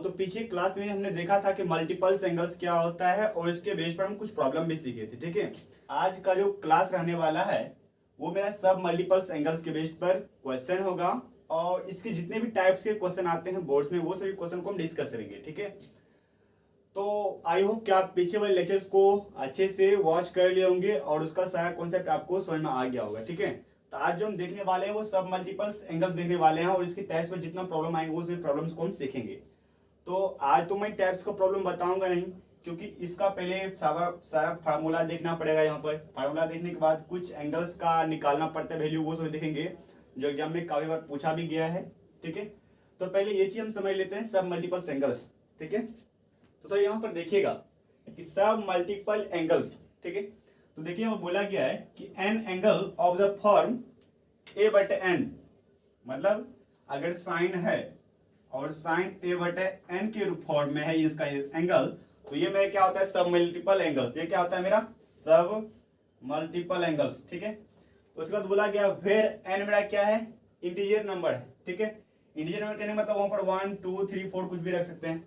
तो पीछे क्लास में हमने देखा था कि मल्टीपल्स एंगल्स क्या होता है और इसके बेस पर हम कुछ प्रॉब्लम भी सीखे थे। ठीक है, आज का जो क्लास रहने वाला है वो मेरा सब मल्टीपल्स एंगल्स के बेस पर क्वेश्चन होगा और इसके जितने भी टाइप्स के क्वेश्चन आते हैं बोर्ड्स में वो सभी क्वेश्चन को हम डिस्कस करेंगे। ठीक है, तो आई होप कि आप पीछे वाले लेक्चर्स को अच्छे से वॉच कर लिए होंगे और उसका सारा कॉन्सेप्ट आपको समझ में आ गया होगा। ठीक है, तो आज जो हम देखने वाले हैं वो सब मल्टीपल्स एंगल्स देखने वाले हैं और इसके टाइप्स पर जितना प्रॉब्लम आएंगे वो सभी प्रॉब्लम्स को हम सीखेंगे। तो आज तो मैं टाइप्स का प्रॉब्लम बताऊंगा नहीं, क्योंकि इसका पहले सारा फार्मूला देखना पड़ेगा। यहाँ पर फार्मूला देखने के बाद कुछ एंगल्स का निकालना पड़ता है वैल्यू, वो सब देखेंगे जो एग्जाम में काफी बार पूछा भी गया है। ठीक है, तो पहले ये चीज हम समझ लेते हैं सब मल्टीपल्स एंगल्स। ठीक है, तो यहाँ पर देखिएगा कि सब मल्टीपल एंगल्स। ठीक है, तो देखिए यहाँ बोला गया है कि an angle of the form a बटे एन, मतलब अगर साइन है और साइन ए बटे एन के फॉर्म में है इसका एंगल, तो ये मेरा क्या होता है सब मल्टीपल एंगल्स। ये क्या होता है मेरा सब मल्टीपल एंगल्स। ठीक है, उसके बाद बोला गया वेयर एन मेरा क्या है इंटीजर नंबर है। ठीक है, इंटीजर नंबर कहने मतलब वहां पर 1 2 3 4 कुछ भी रख सकते हैं।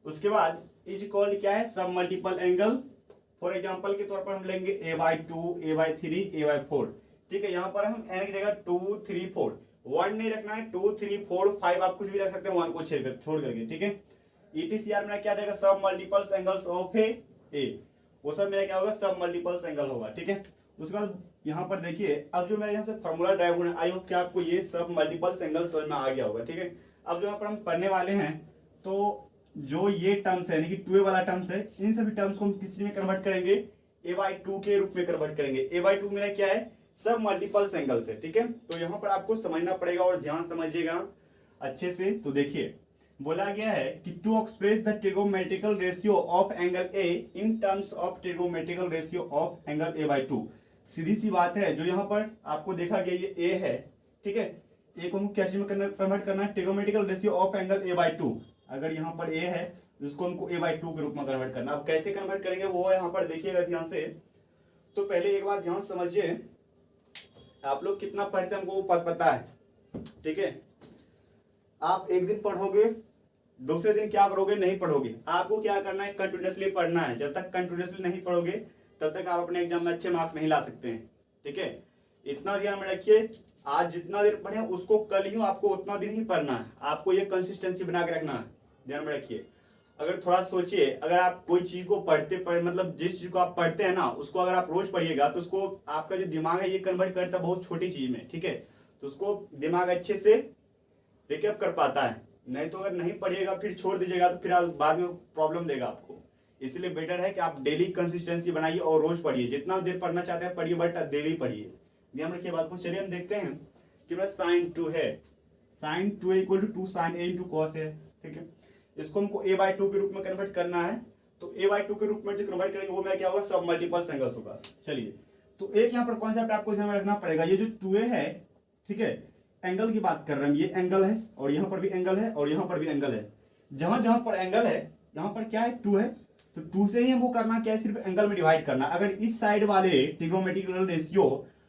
उसके बाद इज इक्वल क्या है सब मल्टीपल एंगल। फॉर एग्जांपल के तौर पर हम लेंगे a/2 a/3 a/4। ठीक है, यहाँ पर हम n की जगह 2 3 4 1 नहीं रखना है, 2 3 4 5 आप कुछ भी रख सकते हैं 1 को छोड़ करके। ठीक है, ETCR मेरा क्या रहेगा सब मल्टीपल्स एंगल्स ऑफ ए, वो सब मेरा क्या होगा सब मल्टीपल्स एंगल होगा। ठीक है, उसके बाद यहाँ पर देखिए अब जो मेरा यहाँ से फॉर्मूला ड्राइव होना, आई होप कि आपको ये सब मल्टीपल्स एंगल्स समझ में आ गया होगा। ठीक है, अब जो यहाँ पर हम पढ़ने वाले हैं तो जो ये टर्म्स है यानी कि 2a वाला टर्म्स है, इन सभी टर्म्स को हम किस में कन्वर्ट करेंगे a/2 के रूप में कन्वर्ट करेंगे। a/2 मेरा क्या है सब मल्टीपल्स एंगल्स है। ठीक है, तो यहाँ पर आपको समझना पड़ेगा और ध्यान समझिएगा अच्छे से। तो देखिए बोला गया है कि to express the trigonometrical ratio of angle A in terms of trigonometrical ratio of angle a/2। सीधी सी बात है, जो यहाँ पर आपको देखा गया ये a है। ठीक है, ए को हम क्या चीज में कन्वर्ट करना है ट्रिगोमेट्रिकल रेशियो ऑफ एंगल a/2। अगर यहाँ पर a है जिसको हमको a/2 के रूप में कन्वर्ट करना। अब कैसे कन्वर्ट करेंगे वो यहाँ पर देखिएगा ध्यान से। तो पहले एक बात ध्यान समझिए, आप लोग कितना पढ़ते हैं हमको पता है। ठीक है, आप एक दिन पढ़ोगे दूसरे दिन क्या करोगे नहीं पढ़ोगे। आपको क्या करना है कंटिन्यूसली पढ़ना है। जब तक कंटिन्यूसली नहीं पढ़ोगे तब तक आप अपने एग्जाम में अच्छे मार्क्स नहीं ला सकते हैं। ठीक है, इतना ध्यान में रखिए, आज जितना देर पढ़े उसको कल ही आपको उतना दिन ही पढ़ना है। आपको ये कंसिस्टेंसी बना के रखना है, ध्यान में रखिए। अगर थोड़ा सोचिए, अगर आप कोई चीज को पढ़ते मतलब जिस चीज को आप पढ़ते हैं ना उसको अगर आप रोज पढ़िएगा तो उसको आपका जो दिमाग है ये कन्वर्ट करता है बहुत छोटी चीज में। ठीक है, तो उसको दिमाग अच्छे से रिकैप कर पाता है। नहीं तो अगर नहीं पढ़िएगा फिर छोड़ दीजिएगा तो फिर बाद में प्रॉब्लम देगा आपको। इसलिए बेटर है कि आप डेली कंसिस्टेंसी बनाइए और रोज पढ़िए। जितना देर पढ़ना चाहते हैं पढ़िए, बट डेली पढ़िए। ध्यान रखिए बात को। चलिए हम देखते हैं कि मेरा साइन 2 है, sine 2 equal to 2 sine a into cos है। ठीक है, इसको हमको a/2 के रूप में कन्वर्ट करना है। तो a/2 के रूप में जो कन्वर्ट करेंगे वो मेरा क्या होगा सब मल्टीपल्स एंगल्स होगा। चलिए, तो एक यहाँ पर कॉन्सेप्ट आपको ध्यान में रखना पड़ेगा, ये जो 2a है, ठीक है, एंगल की बात कर रहे हैं, ये एंगल है और यहाँ पर भी एंगल है और यहाँ पर भी एंगल है। जहां जहां पर एंगल है यहाँ पर क्या है 2 है, तो 2 से ही हमको करना क्या है सिर्फ एंगल में डिवाइड करना। अगर इस साइड वाले ट्रिगोमेट्रिकल रेशियो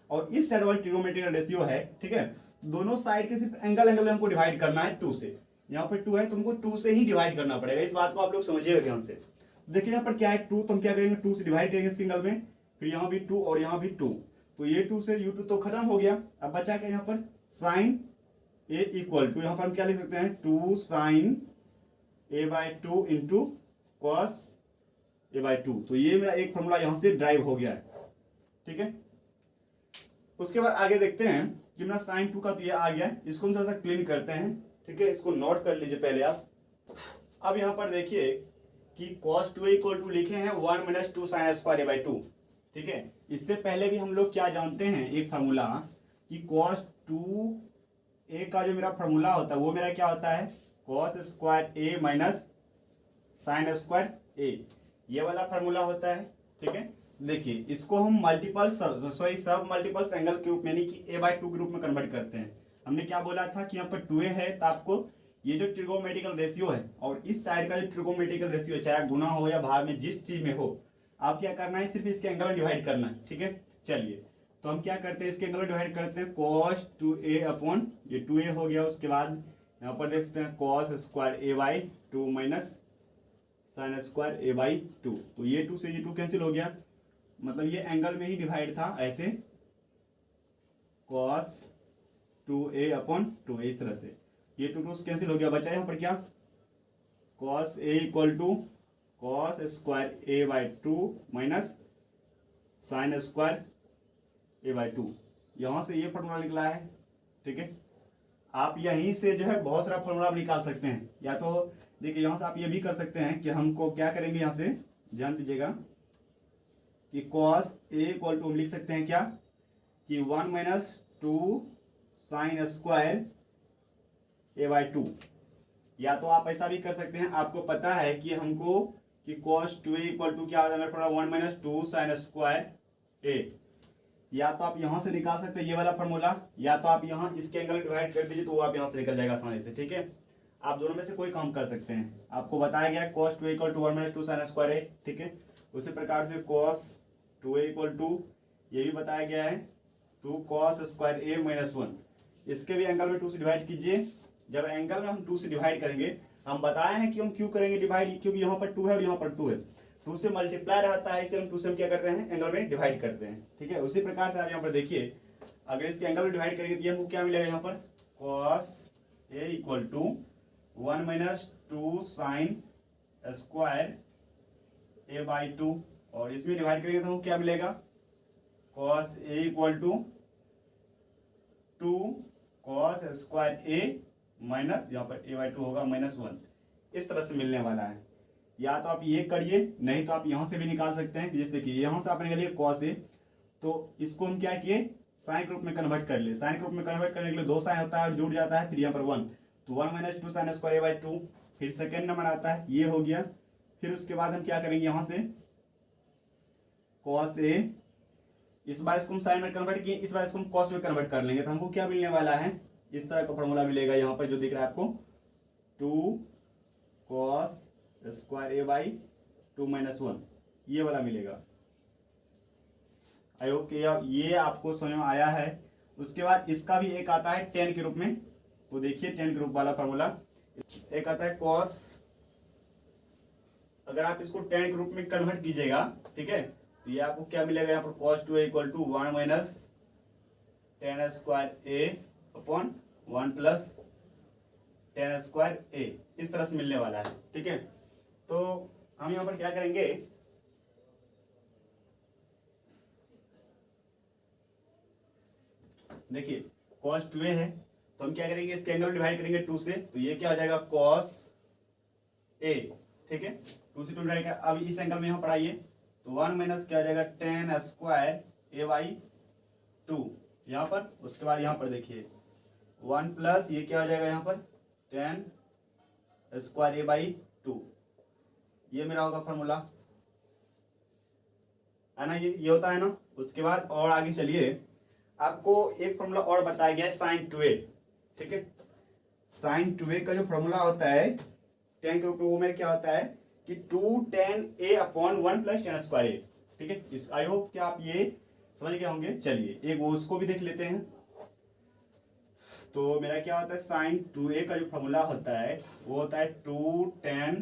और इस साइड वाले ट्रिगोमेट्रिकल रेशियो है, ठीक है, दोनों साइड के सिर्फ एंगल में हमको डिवाइड करना है 2 से। यहाँ पर 2 है, तुमको 2 से ही डिवाइड करना पड़ेगा। इस बात को आप लोग समझिएगा ध्यान से। देखिए यहाँ पर क्या है 2, तो हम क्या करेंगे 2 से डिवाइड करेंगे इसके एंगल में, फिर यहाँ भी 2 और यहाँ भी 2, तो ये 2 से u2 तो खत्म हो गया। अब बचा क्या यहाँ पर साइन a इक्वल टू, यहाँ पर हम क्या लिख सकते हैं 2 sign a/2 into cos a/2। तो ये मेरा एक फॉर्मूला यहाँ से ड्राइव हो गया है। ठीक है, उसके बाद आगे देखते हैं कि मेरा साइन 2 का तो ये आ गया है। इसको हम थोड़ा सा क्लीन करते हैं। ठीक है, इसको नोट कर लीजिए पहले आप। अब यहाँ पर देखिए कि cos 2a इक्वल टू लिखे हैं 1 माइनस 2 साइन स्क्वायर a/2। ठीक है, इससे पहले भी हम लोग क्या जानते हैं एक फार्मूला कि cos 2a का जो मेरा फार्मूला होता है वो मेरा क्या होता है cos square a minus sine square a, ये वाला फार्मूला होता है। ठीक है, देखिए इसको हम सब मल्टीपल्स एंगल के रूप में यानी कि a/2 के रूप में कन्वर्ट करते हैं। हमने क्या बोला था कि यहाँ पर 2a है, तो आपको ये जो ट्रिगोमेट्रिकल रेशियो है और इस साइड का जो ट्रिगोमेट्रिकल रेशियो है, चाहे गुना हो या भाग में जिस चीज में हो, आप क्या करना है सिर्फ इसके एंगल में डिवाइड करना है। ठीक है, चलिए तो हम क्या करते हैं इसके एंगल में डिवाइड करते हैं cos 2a अपॉन ये 2a हो गया। उसके बाद यहाँ पर देख सकते हैं cos square A by two minus sine square A by to. तो ये 2 से ये 2 कैंसिल हो गया, मतलब ये एंगल में ही डिवाइड था ऐसे, कॉस 2a अपॉन 2a इस तरह से। ये 2 2 कैंसिल हो गया, बचा यहाँ पर क्या, cos a equal to cos square A by two minus sine square A by two. यहाँ से ये फॉर्मूला निकला है, ठीक है। आप यहीं से जो है बहुत सारा फॉर्मूला निकाल सकते हैं, या तो देखिए यहाँ से आप ये भी कर सकते हैं कि हमको क्या करेंगे, यहाँ से ध्यान दीजिएगा कि कॉस ए इक्वल टू हम लिख सकते हैं क्या कि 1 minus 2 sine square A by to. या तो आप ऐसा भी कर सकते हैं, आपको पता है कि हमको कि कॉस 2a इक्वल टू क्या हो जाएगा 1 माइनस 2 साइन स्क्वायर ए। या तो आप यहाँ से निकाल सकते हैं ये वाला फॉर्मूला, या तो आप यहाँ इसके एंगल डिवाइड कर दीजिए तो वो आप यहाँ से निकल जाएगा आसानी से, ठीक है। आप दोनों में से कोई काम कर सकते हैं। आपको बताया गया cos 2a equal to 1 minus 2 sine square A, ठीक है। उसी प्रकार से कॉस 2a इक्वल टू ये भी बताया गया है 2 कॉस स्क्वायर ए माइनस 1। इसके भी एंगल में 2 से डिवाइड कीजिए। जब एंगल में हम 2 से डिवाइड करेंगे, हम बताए हैं कि हम क्यों करेंगे डिवाइड, क्योंकि यहाँ पर 2 है और यहाँ पर 2 है, 2 से मल्टीप्लाई रहता है, इसे हम 2 से हम क्या करते हैं एंगल में डिवाइड करते हैं, ठीक है। उसी प्रकार से आप यहाँ पर देखिए, अगर इसके एंगल में डिवाइड करेंगे तो हमको क्या मिलेगा, यहाँ पर cos A equal to 1 minus 2 sine square A by 2, और इसमें डिवाइड करेंगे तो हमको क्या मिलेगा, cos A equal to 2 cos square A minus यहाँ पर ए बाई 2 होगा माइनस 1। इस तरह से मिलने वाला है। या तो आप ये करिए, नहीं तो आप यहाँ से भी निकाल सकते हैं। जैसे देखिए यहाँ से आपने निकालिए कॉस ए, तो इसको हम क्या किए साइन के रूप में कन्वर्ट कर लिए। साइन के रूप में कन्वर्ट करने के लिए 2 साइन होता है और जुड़ जाता है, फिर यहाँ पर 1, तो 1 minus 2 sine square A by 2। फिर सेकेंड नंबर आता है, ये हो गया। फिर उसके बाद हम क्या करेंगे, यहाँ से कॉस ए, इस बार इसको हम साइन में कन्वर्ट किए, इस बार इसको हम कॉस में कन्वर्ट कर लेंगे, तो हमको क्या मिलने वाला है, इस तरह का फॉर्मूला मिलेगा यहाँ पर जो दिख रहा है आपको, 2 cos square A by 2 minus 1, ये वाला मिलेगा। आई होप कि ये आपको समझ में आया है। उसके बाद इसका भी एक आता है tan के रूप में, तो देखिए tan के रूप वाला फॉर्मूला एक आता है कॉस, अगर आप इसको tan के रूप में कन्वर्ट कीजिएगा, ठीक है, तो ये आपको क्या मिलेगा, यहाँ पर cos 2a equal to 1 minus tan square A upon 1 plus tan square A, इस तरह से मिलने वाला है, ठीक है। तो हम यहाँ पर क्या करेंगे, देखिए cos 2a है, तो हम क्या करेंगे इसके एंगल डिवाइड करेंगे 2 से, तो ये क्या हो जाएगा cos a, ठीक है। 2 से 2 डिवाइड कर, अब इस एंगल में यहाँ पर आइए, तो 1 माइनस क्या हो जाएगा tan स्क्वायर ए बाई 2 यहाँ पर। उसके बाद यहाँ पर देखिए 1 प्लस ये क्या हो जाएगा यहाँ पर tan स्क्वायर ए बाई 2, ये मेरा होगा फॉर्मूला, है ना, ये होता है ना। उसके बाद और आगे चलिए, आपको एक फॉर्मूला और बताया गया है sin 2a, ठीक है। sin 2a का जो फॉर्मूला होता है tan के रूप में, वो मेरे क्या होता है कि 2 tan a upon 1 plus tan square A, ठीक है। इस आई होप कि आप ये समझ गए होंगे। चलिए एक वो उसको भी देख लेते हैं। तो मेरा क्या होता है sin 2a का जो फॉर्मूला होता है वो होता है 2 tan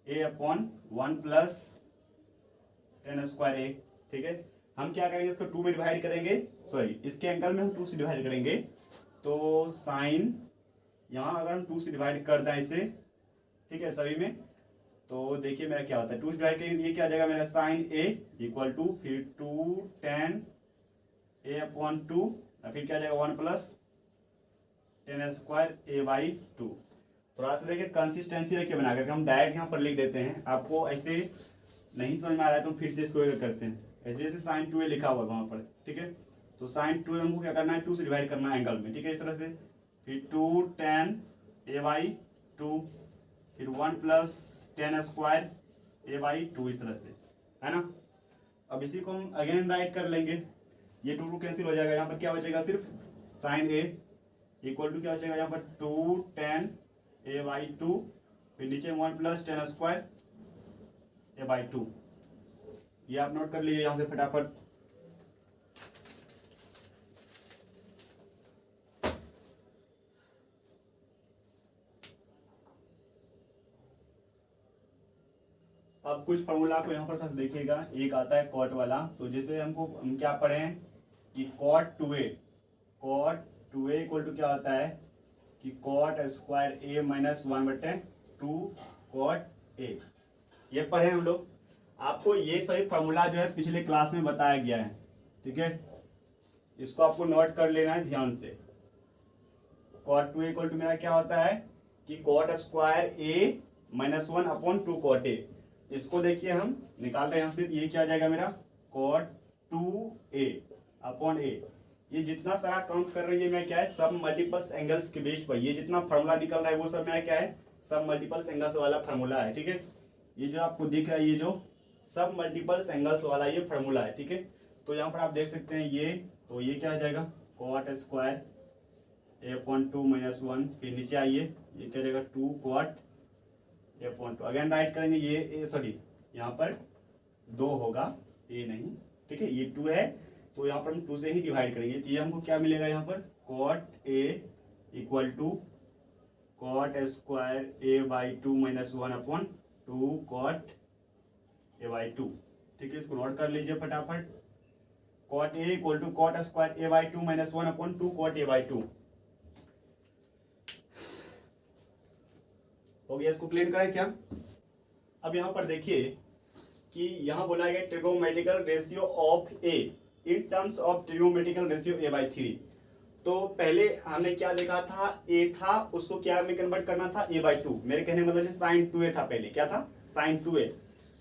a upon 1 plus tan square A, ठीक है। हम क्या करेंगे, इसको 2 में डिवाइड करेंगे, सॉरी इसके एंगल में हम 2 से डिवाइड करेंगे, तो साइन यहाँ अगर हम 2 से डिवाइड कर दें इसे, ठीक है, सभी में, तो देखिए मेरा क्या होता है 2 से डिवाइड करेंगे, ये क्या आ जाएगा मेरा साइन ए इक्वल टू फिर 2 tan a अपॉन 2, फिर क्या आ जाएगा 1 plus tan square A by 2। थोड़ा सा देखिए कंसिस्टेंसी रखिए बना करके, हम डायरेक्ट यहाँ पर लिख देते हैं। आपको ऐसे नहीं समझ में आ रहा है तो फिर से इसको करते हैं, ऐसे जैसे sin 2a लिखा हुआ वहाँ पर, ठीक है। तो sin 2a हमको क्या करना है 2 से डिवाइड करना है एंगल में, ठीक है, इस तरह से। फिर 2 tan a बाई 2, फिर 1 plus tan square A by 2, इस तरह से, है ना। अब इसी को हम अगेन राइट कर लेंगे, ये 2 कैंसिल हो जाएगा, यहाँ पर क्या बचेगा सिर्फ sin a इक्वल टू क्या बचेगा यहाँ पर 2 tan a बाई 2, फिर नीचे 1 plus tan square A by 2। ये आप नोट कर लीजिए यहाँ से फटाफट। अब कुछ फार्मूला को यहाँ पर थोड़ा देखिएगा। एक आता है कॉट वाला, तो जैसे हम क्या पढ़े हैं कि कॉट 2a इक्वल टू क्या होता है कि cot square a minus 1/2 cot a। ये पढ़े हम लोग। आपको ये सभी फार्मूला जो है पिछले क्लास में बताया गया है, ठीक है। इसको आपको नोट कर लेना है ध्यान से। कॉट 2a इक्वल टू मेरा क्या होता है कि cot square a minus 1/2 cot a। इसको देखिए हम निकाल रहे हैं यहाँ से, ये क्या आ जाएगा मेरा कॉट 2a अपॉन a। ये जितना सारा काम कर रही है मैं क्या है सब मल्टीपल्स एंगल्स के बेस पर ये जितना फार्मूला निकल रहा है वो सब मेरा क्या है सब मल्टीपल्स एंगल्स वाला फार्मूला है, ठीक है। ये जो आपको दिख रहा है ये जो सब मल्टीपल्स एंगल्स वाला ये फार्मूला है, ठीक है। तो यहाँ पर आप देख सकते हैं ये, तो ये क्या आ जाएगा कॉट स्क्वायर a/2 माइनस 1, फिर नीचे आइए ये क्या जाएगा 2 कॉट a/2। अगेन राइट करेंगे ये सॉरी यहाँ पर 2 होगा a नहीं, ठीक है। ये 2 है तो यहाँ पर हम 2 से ही डिवाइड करेंगे, तो ये हमको क्या मिलेगा यहाँ पर cot a equal to cot square a/2 minus 1/2 cot a/2, ठीक है। इसको नोट कर लीजिए फटाफट। Cot a equal to cot square a/2 minus 1/2 cot a/2 हो गया। इसको क्लीन करें क्या। अब यहाँ पर देखिए कि यहाँ बोला गया trigonometrical ratio of a in terms of trigonometrical ratio a/3। तो पहले हमने क्या लिखा था a था, उसको क्या में कन्वर्ट करना था a/2। मेरे कहने का मतलब sin 2a था, पहले क्या था sin 2a।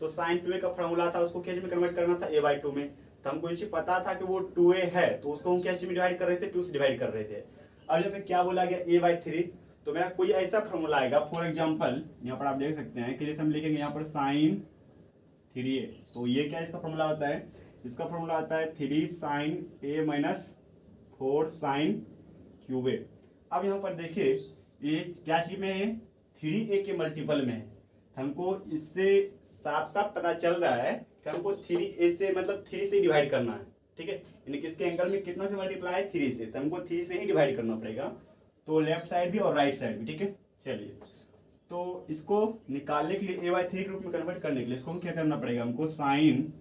तो sin 2a का फॉर्मूला था, उसको क्या में कन्वर्ट करना था a/2 में। तो हमको ये चीज पता था कि वो 2a है, तो उसको हम क्या में डिवाइड कर रहे थे 2 से डिवाइड कर रहे थे। अब जब क्या बोला गया a/3, तो मेरा कोई ऐसा फॉर्मूला आएगा। फॉर एग्जांपल यहाँ पर आप देख सकते हैं कि जैसे हम लिखेंगे यहाँ पर sin 3a, तो ये क्या इसका फॉर्मूला होता है, इसका फॉर्मूला आता है 3 sin a minus 4 sin cube a। अब यहाँ पर देखिए ये क्या चीज में है 3a के मल्टीपल में है, तो हमको इससे साफ साफ पता चल रहा है कि हमको 3a से मतलब 3 से डिवाइड करना है, ठीक है। यानी कि इसके एंगल में कितना से मल्टीप्लाई है 3 से, तो हमको 3 से ही डिवाइड करना पड़ेगा, तो लेफ्ट साइड भी और राइट साइड भी, ठीक है। चलिए तो इसको निकालने के लिए a/3 के रूप में कन्वर्ट करने के लिए इसको क्या करना पड़ेगा हमको साइन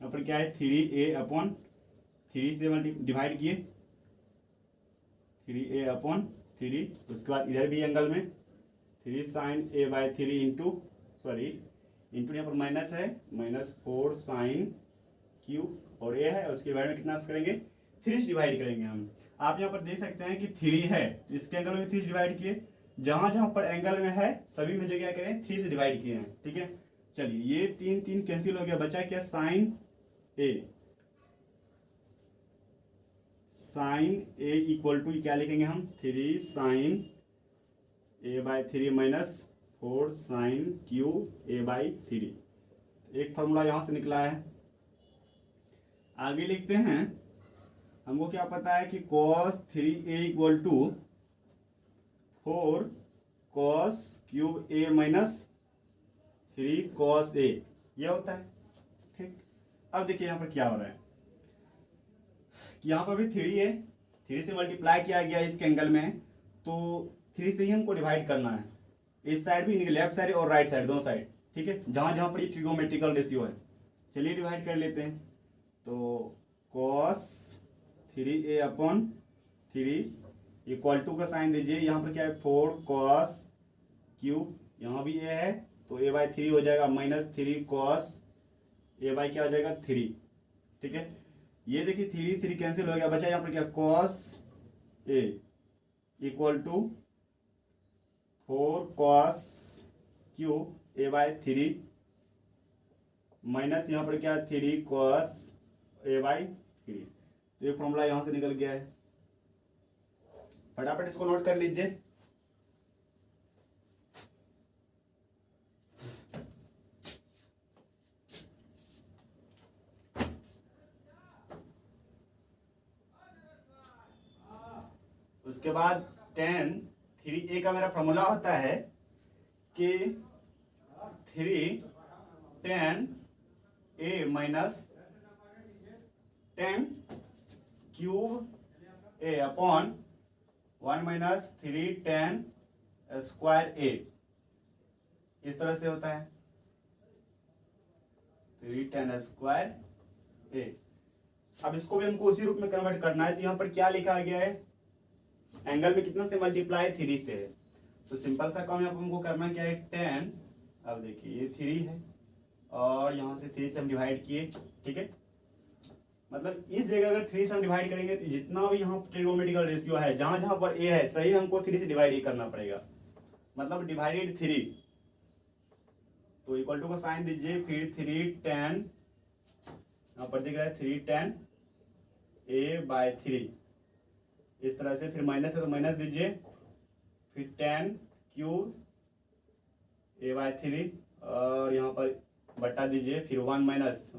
यहाँ पर क्या है 3a/3 से डिवाइड किए 3a/3, उसके बाद इधर भी एंगल में 3 sin a/3 इंटू यहाँ पर माइनस है -4 sin क्यूब, और a है उसके बारे में कितना करेंगे 3 से डिवाइड करेंगे हम। आप यहाँ पर देख सकते हैं कि 3 है तो इसके एंगल में 3 से डिवाइड किए, जहां जहां पर एंगल में है सभी में जो क्या करें 3 से डिवाइड किए हैं, ठीक है। चलिए ये 3 कैंसिल हो गया, बचा क्या sin a इक्वल टू क्या लिखेंगे हम 3 sin a/3 minus 4 sin cube a/3। एक फॉर्मूला यहां से निकला है। आगे लिखते हैं, हमको क्या पता है कि cos 3a equal to 4 cos cube a minus 3 cos a, ये होता है, ठीक। अब देखिए यहाँ पर क्या हो रहा है कि यहाँ पर भी 3 है, 3 से मल्टीप्लाई किया गया इसके एंगल में, तो 3 से ही हमको डिवाइड करना है, इस साइड भी लेफ्ट साइड और राइट साइड दोनों साइड, ठीक है, जहां जहां पर ये ट्रिगोनोमेट्रिकल रेशियो है। चलिए डिवाइड कर लेते हैं, तो cos 3a/3 इक्वल टू का साइन दीजिए, यहाँ पर क्या है 4 cos क्यूब, यहाँ भी a है तो a/3 हो जाएगा -3 cos a/ क्या हो जाएगा 3, ठीक है। ये देखिए 3 कैंसिल हो गया, बचा यहाँ पर क्या cos a equal to 4 cos cube a/3 minus यहाँ पर क्या 3 cos a/3। तो ये फॉर्मूला यहाँ से निकल गया है, फटाफट इसको नोट कर लीजिए। उसके बाद tan 3a का मेरा फॉर्मूला होता है कि 3 tan a minus 10 cube a upon 1 minus 3 tan square a, इस तरह से होता है। 3 tan स्क्वायर ए। अब इसको भी हमको उसी रूप में कन्वर्ट करना है, तो यहाँ पर क्या लिखा गया है, एंगल में कितना से मल्टीप्लाई 3 से है, तो सिंपल सा काम यहाँ पर हमको करना क्या है, 10, अब देखिए ये 3 है और यहाँ से 3 से हम डिवाइड किए, ठीक है। मतलब इस जगह अगर 3 से हम डिवाइड करेंगे तो जितना भी यहाँ ट्रिगोनोमेट्रिकल रेशियो है, जहाँ जहाँ पर ए है सही हमको 3 से डिवाइड करना पड़ेगा, मतलब डिवाइडेड 3, तो इक्वल टू को साइन दीजिए, फिर 3 tan, यहाँ पर दिख रहा है 3 tan a/3, इस तरह से, फिर माइनस है तो माइनस दीजिए, फिर tan क्यूब a/3 और यहाँ पर बटा दीजिए, फिर 1 माइनस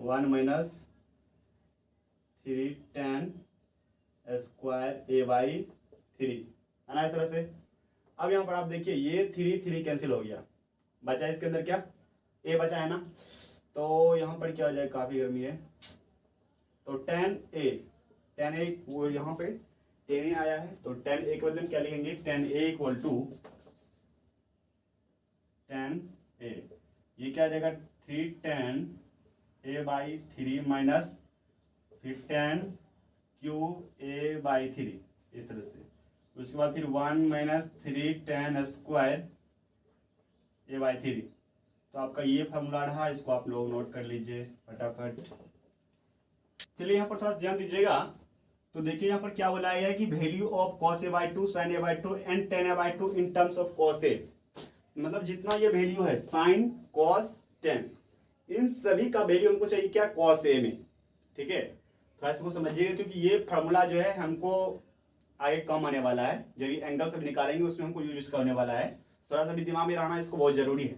3 tan स्क्वायर a/3 है ना, इस तरह से। अब यहाँ पर आप देखिए ये 3 कैंसिल हो गया, बचा इसके अंदर क्या, a बचा है ना, तो यहाँ पर क्या हो जाएगा, काफ़ी गर्मी है, तो tan a वो यहाँ पे tan a आया है, तो tan a के बदले में क्या लिखेंगे, tan a equal to tan a, ये क्या आ जाएगा 3 tan a/3 माइनस फिर tan क्यूब a/3, इस तरह से। उसके बाद फिर 1 माइनस 3 tan स्क्वायर a/3, तो आपका ये फॉर्मूला रहा, इसको आप लोग नोट कर लीजिए फटाफट। चलिए यहाँ पर थोड़ा सा ध्यान दीजिएगा, तो देखिए यहाँ पर क्या बोला है कि value of cos a/2 sin a/2 and tan a/2 in terms of cos a, मतलब जितना ये वैल्यू है sin cos tan, इन सभी का वैल्यू हमको चाहिए क्या, cos a में, ठीक है। थोड़ा इसको समझिएगा, क्योंकि ये फार्मूला जो है हमको आगे कम आने वाला है, जब ये एंगल सब निकालेंगे उसमें हमको यूज करने वाला है, थोड़ा सा भी दिमाग में रहना इसको बहुत जरूरी है,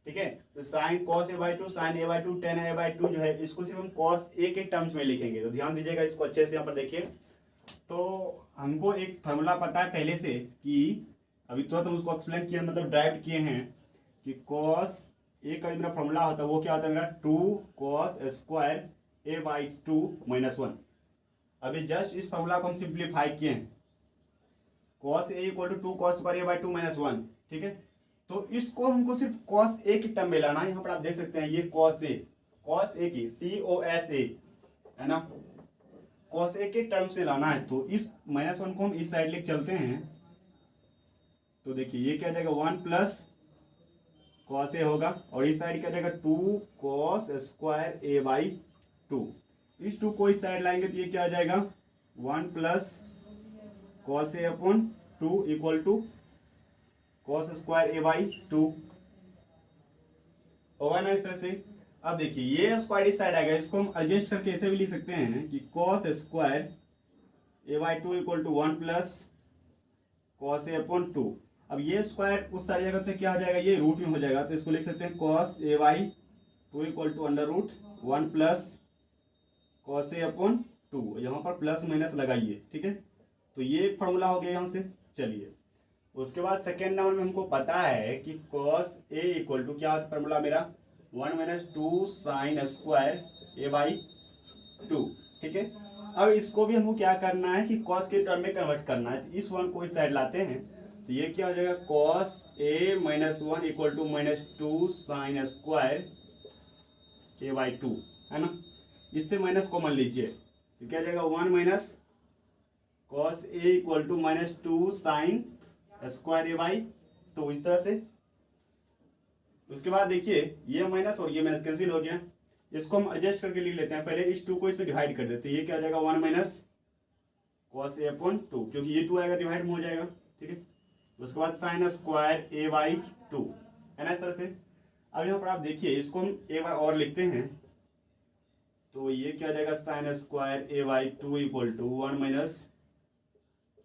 ठीक है। तो sign cos a/2 sin a/2 tan a/2 जो है इसको सिर्फ हम cos a के टर्म्स में लिखेंगे, तो ध्यान दीजिएगा इसको अच्छे से। यहाँ पर देखिए, तो हमको एक फार्मूला पता है पहले से कि अभी तो हम उसको एक्सप्लेन किए, मतलब ड्राइव किए हैं कि cos a का मेरा फार्मूला होता है वो क्या होता है मेरा, 2 cos स्क्वायर a/2 माइनस 1। अभी जस्ट इस फार्मूला को हम सिंप्लीफाई किए हैं, cos a equal to 2 cos square a/2 minus 1, ठीक है। तो इसको हमको सिर्फ cos a की टर्म में लाना है, यहाँ पर आप देख सकते हैं ये cos a की COS a है ना, cos a के टर्म से लाना है, तो इस माइनस 1 को हम इस साइड लेके चलते हैं, तो देखिए ये क्या जाएगा 1 प्लस cos a होगा, और इस साइड क्या जाएगा 2 cos स्क्वायर a/2, इस 2 को इस साइड लाएंगे तो ये क्या आ जाएगा 1 plus cos a/2 equal to cos square a/2 होगा ना, इस तरह से। अब देखिए ये स्क्वायर इस साइड आएगा, इसको हम एडजस्ट करके ऐसे भी लिख सकते हैं कि cos square a/2 equal to 1 plus cos a/2। अब ये स्क्वायर उस साइड जाएगा तो क्या हो जाएगा, ये रूट में हो जाएगा, तो इसको लिख सकते हैं cos a/2 equal to under root 1 plus cos a/2, यहाँ पर प्लस माइनस लगाइए, ठीक है। तो ये एक फॉर्मूला हो गया यहाँ से। चलिए उसके बाद सेकेंड नंबर में हमको पता है कि cos a इक्वल टू क्या होता है फॉर्मूला मेरा, 1 माइनस 2 साइन स्क्वायर a/2, ठीक है। अब इसको भी हमको क्या करना है कि cos के टर्म में कन्वर्ट करना है, तो इस 1 को इस साइड लाते हैं, तो ये क्या हो जाएगा cos a minus 1 equal to minus 2 sine square a/2, है ना। इससे माइनस कॉमन लीजिए, तो क्या जाएगा 1 minus cos a equal to minus 2 sine square a/2, इस तरह से। उसके बाद देखिए ये माइनस और ये माइनस कैंसिल हो गया, इसको हम एडजस्ट करके लिख लेते हैं, पहले इस 2 को इसमें डिवाइड कर देते हैं, ये क्या आ जाएगा 1 माइनस cos a/2, क्योंकि ये 2 आएगा डिवाइड में हो जाएगा, ठीक है। उसके बाद साइन स्क्वायर a/2 है ना, इस तरह से। अब यहाँ पर आप देखिए इसको हम एक बार और लिखते हैं, तो ये क्या आ जाएगा sine square a/2 equal to 1 minus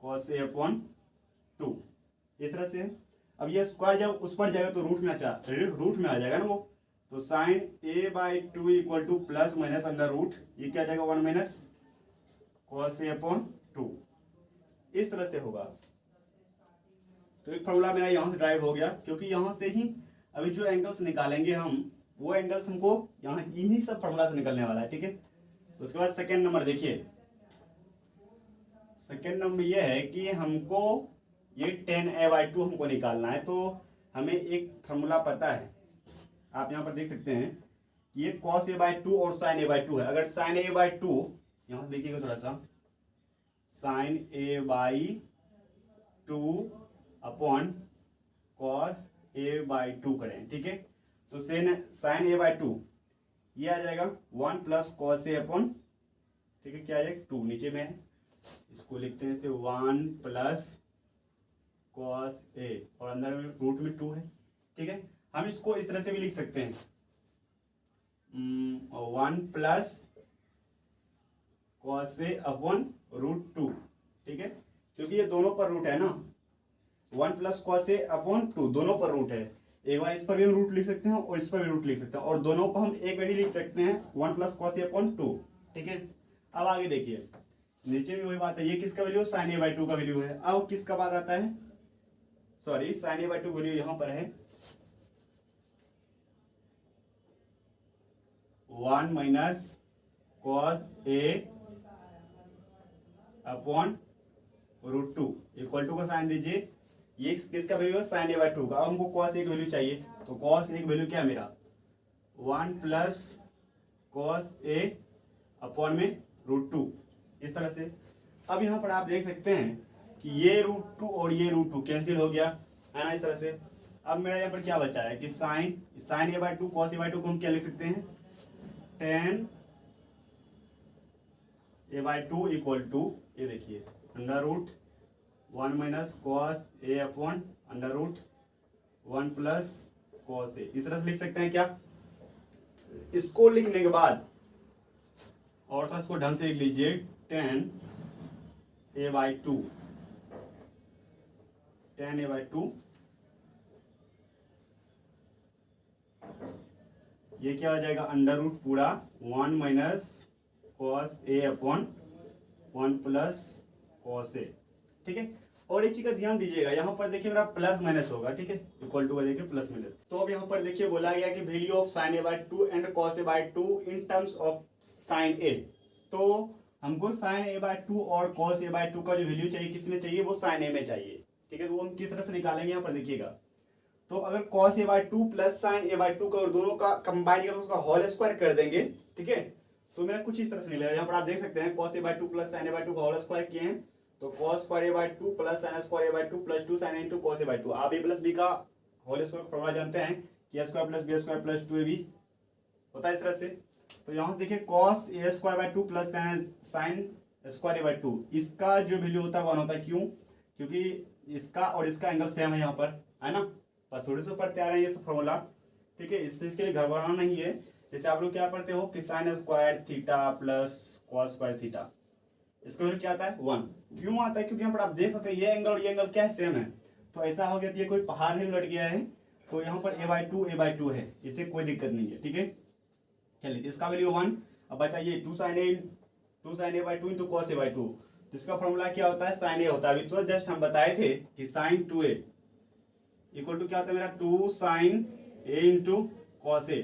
cos a/2, इस तरह से। अब ये स्क्वायर जब उस पर जाएगा तो रूट में आ जाएगा ना वो, तो sine a/2 equal to plus minus under root, ये क्या आ जाएगा 1 माइनस cos a/2, इस तरह से होगा। तो एक फॉर्मूला मेरा यहाँ से ड्राइव हो गया, क्योंकि यहाँ से ही अभी जो एंगल्स निकालेंगे हम, वो एंगल्स हमको यहाँ इन्हीं सब फॉर्मूला से निकलने वाला है, ठीक है। उसके बाद सेकेंड नंबर देखिए, सेकेंड नंबर ये है कि हमको ये tan a/2 हमको निकालना है, तो हमें एक फार्मूला पता है, आप यहाँ पर देख सकते हैं ये cos a बाई टू और sin a बाई टू है। अगर sin a बाई टू, यहां से देखिएगा थोड़ा सा, sin a by two upon cos a by to करें, ठीक है। तो sin a बाई टू ये आ जाएगा 1 प्लस cos a अपॉन, ठीक है, क्या आ जाएगा 2, नीचे में है, इसको लिखते हैं इसे 1 प्लस cos a और अंदर में रूट में 2 है, ठीक है। हम इसको इस तरह से भी लिख सकते हैं 1 plus cos a upon root 2, ठीक है, क्योंकि ये दोनों पर रूट है ना, 1 प्लस cos a अपॉन 2 दोनों पर रूट है। एक बार इस पर भी हम रूट लिख सकते हैं और इस पर भी रूट लिख सकते हैं, और दोनों को हम एक में भी लिख सकते हैं 1 प्लस cos a अपॉन 2, ठीक है। अब आगे देखिए, नीचे भी वही बात है, ये किसका value, sin a by two का वैल्यू है। अब किसका बात आता है, sorry sin a by two value यहां पर है 1 minus cos a upon root 2 equal to का साइन दीजिए, ये किसका वैल्यू है, sin a बाई टू का। अब हमको cos एक वैल्यू चाहिए, तो cos एक वैल्यू क्या है मेरा 1 प्लस cos a अपॉन में रूट 2, इस तरह से। अब यहाँ पर आप देख सकते हैं कि ये रूट 2 और ये रूट 2 कैंसिल हो गया है ना, इस तरह से। अब मेरा यहाँ पर क्या बचा है कि sin a by two cos a by two को हम क्या लिख सकते हैं, tan a by two equal to, ये देखिए under root 1 minus cos a upon under root 1 plus cos a, इस तरह से लिख सकते हैं क्या। इसको लिखने के बाद और थोड़ा इसको ढंग से लिख लीजिए, tan a by to, tan a by to, ये क्या हो जाएगा अंडर रूट पूरा 1 minus cos a upon 1 plus cos a, ठीक है। और एक चीज का ध्यान दीजिएगा, यहाँ पर देखिए मेरा प्लस माइनस होगा, ठीक है, इक्वल टू का देखिए प्लस माइनस। तो अब यहाँ पर देखिए बोला गया कि value of sin a by to and cos a by to in terms of sin a। तो हमको sin a बाई टू और cos a बाई टू का जो वैल्यू चाहिए किस में चाहिए, वो sin a में चाहिए, ठीक है। तो वो हम किस तरह से निकालेंगे, यहाँ पर देखिएगा। तो अगर cos a by two plus sin a by two का और दोनों का कंबाइन करके उसका होल स्क्वायर कर देंगे, ठीक है, तो मेरा कुछ इस तरह से निकलेगा। यहाँ पर आप देख सकते हैं cos a by two plus sin a by two का होल स्क्वायर किए हैं, तो cos square a by two plus sin square a by two plus 2 sin a into cos a by to. आप a प्लस b का whole square formula जानते हैं कि a square plus b square plus 2ab होता है इस तरह से। तो यहाँ से देखिए cos a square by two plus sin square a by to, इसका जो वैल्यू होता है 1 होता है। क्यों, क्योंकि इसका और इसका एंगल सेम है यहाँ पर, है ना, बस थोड़े से ऊपर तैयार है ये सब फॉर्मूला, ठीक है। इस चीज के लिए घबराना नहीं है। जैसे आप लोग क्या पढ़ते हो कि sin square theta plus cos square theta, इसका वैल्यू क्या आता है 1। क्यों आता है, क्योंकि यहाँ पर आप देख सकते हैं ये एंगल और ये एंगल क्या है, सेम है। तो ऐसा हो गया तो ये कोई पहाड़ नहीं लट गया है, तो यहाँ पर a बाई टू है, इससे कोई दिक्कत नहीं है, ठीक है। चलिए इसका वैल्यू 1। अब बचा ये 2 sin a by two into cos a by to, जिसका फॉर्मूला क्या होता है, sin a होता है। अभी तो जस्ट हम बताए थे कि sin 2a इक्वल टू क्या होता है मेरा 2 sin a into cos a।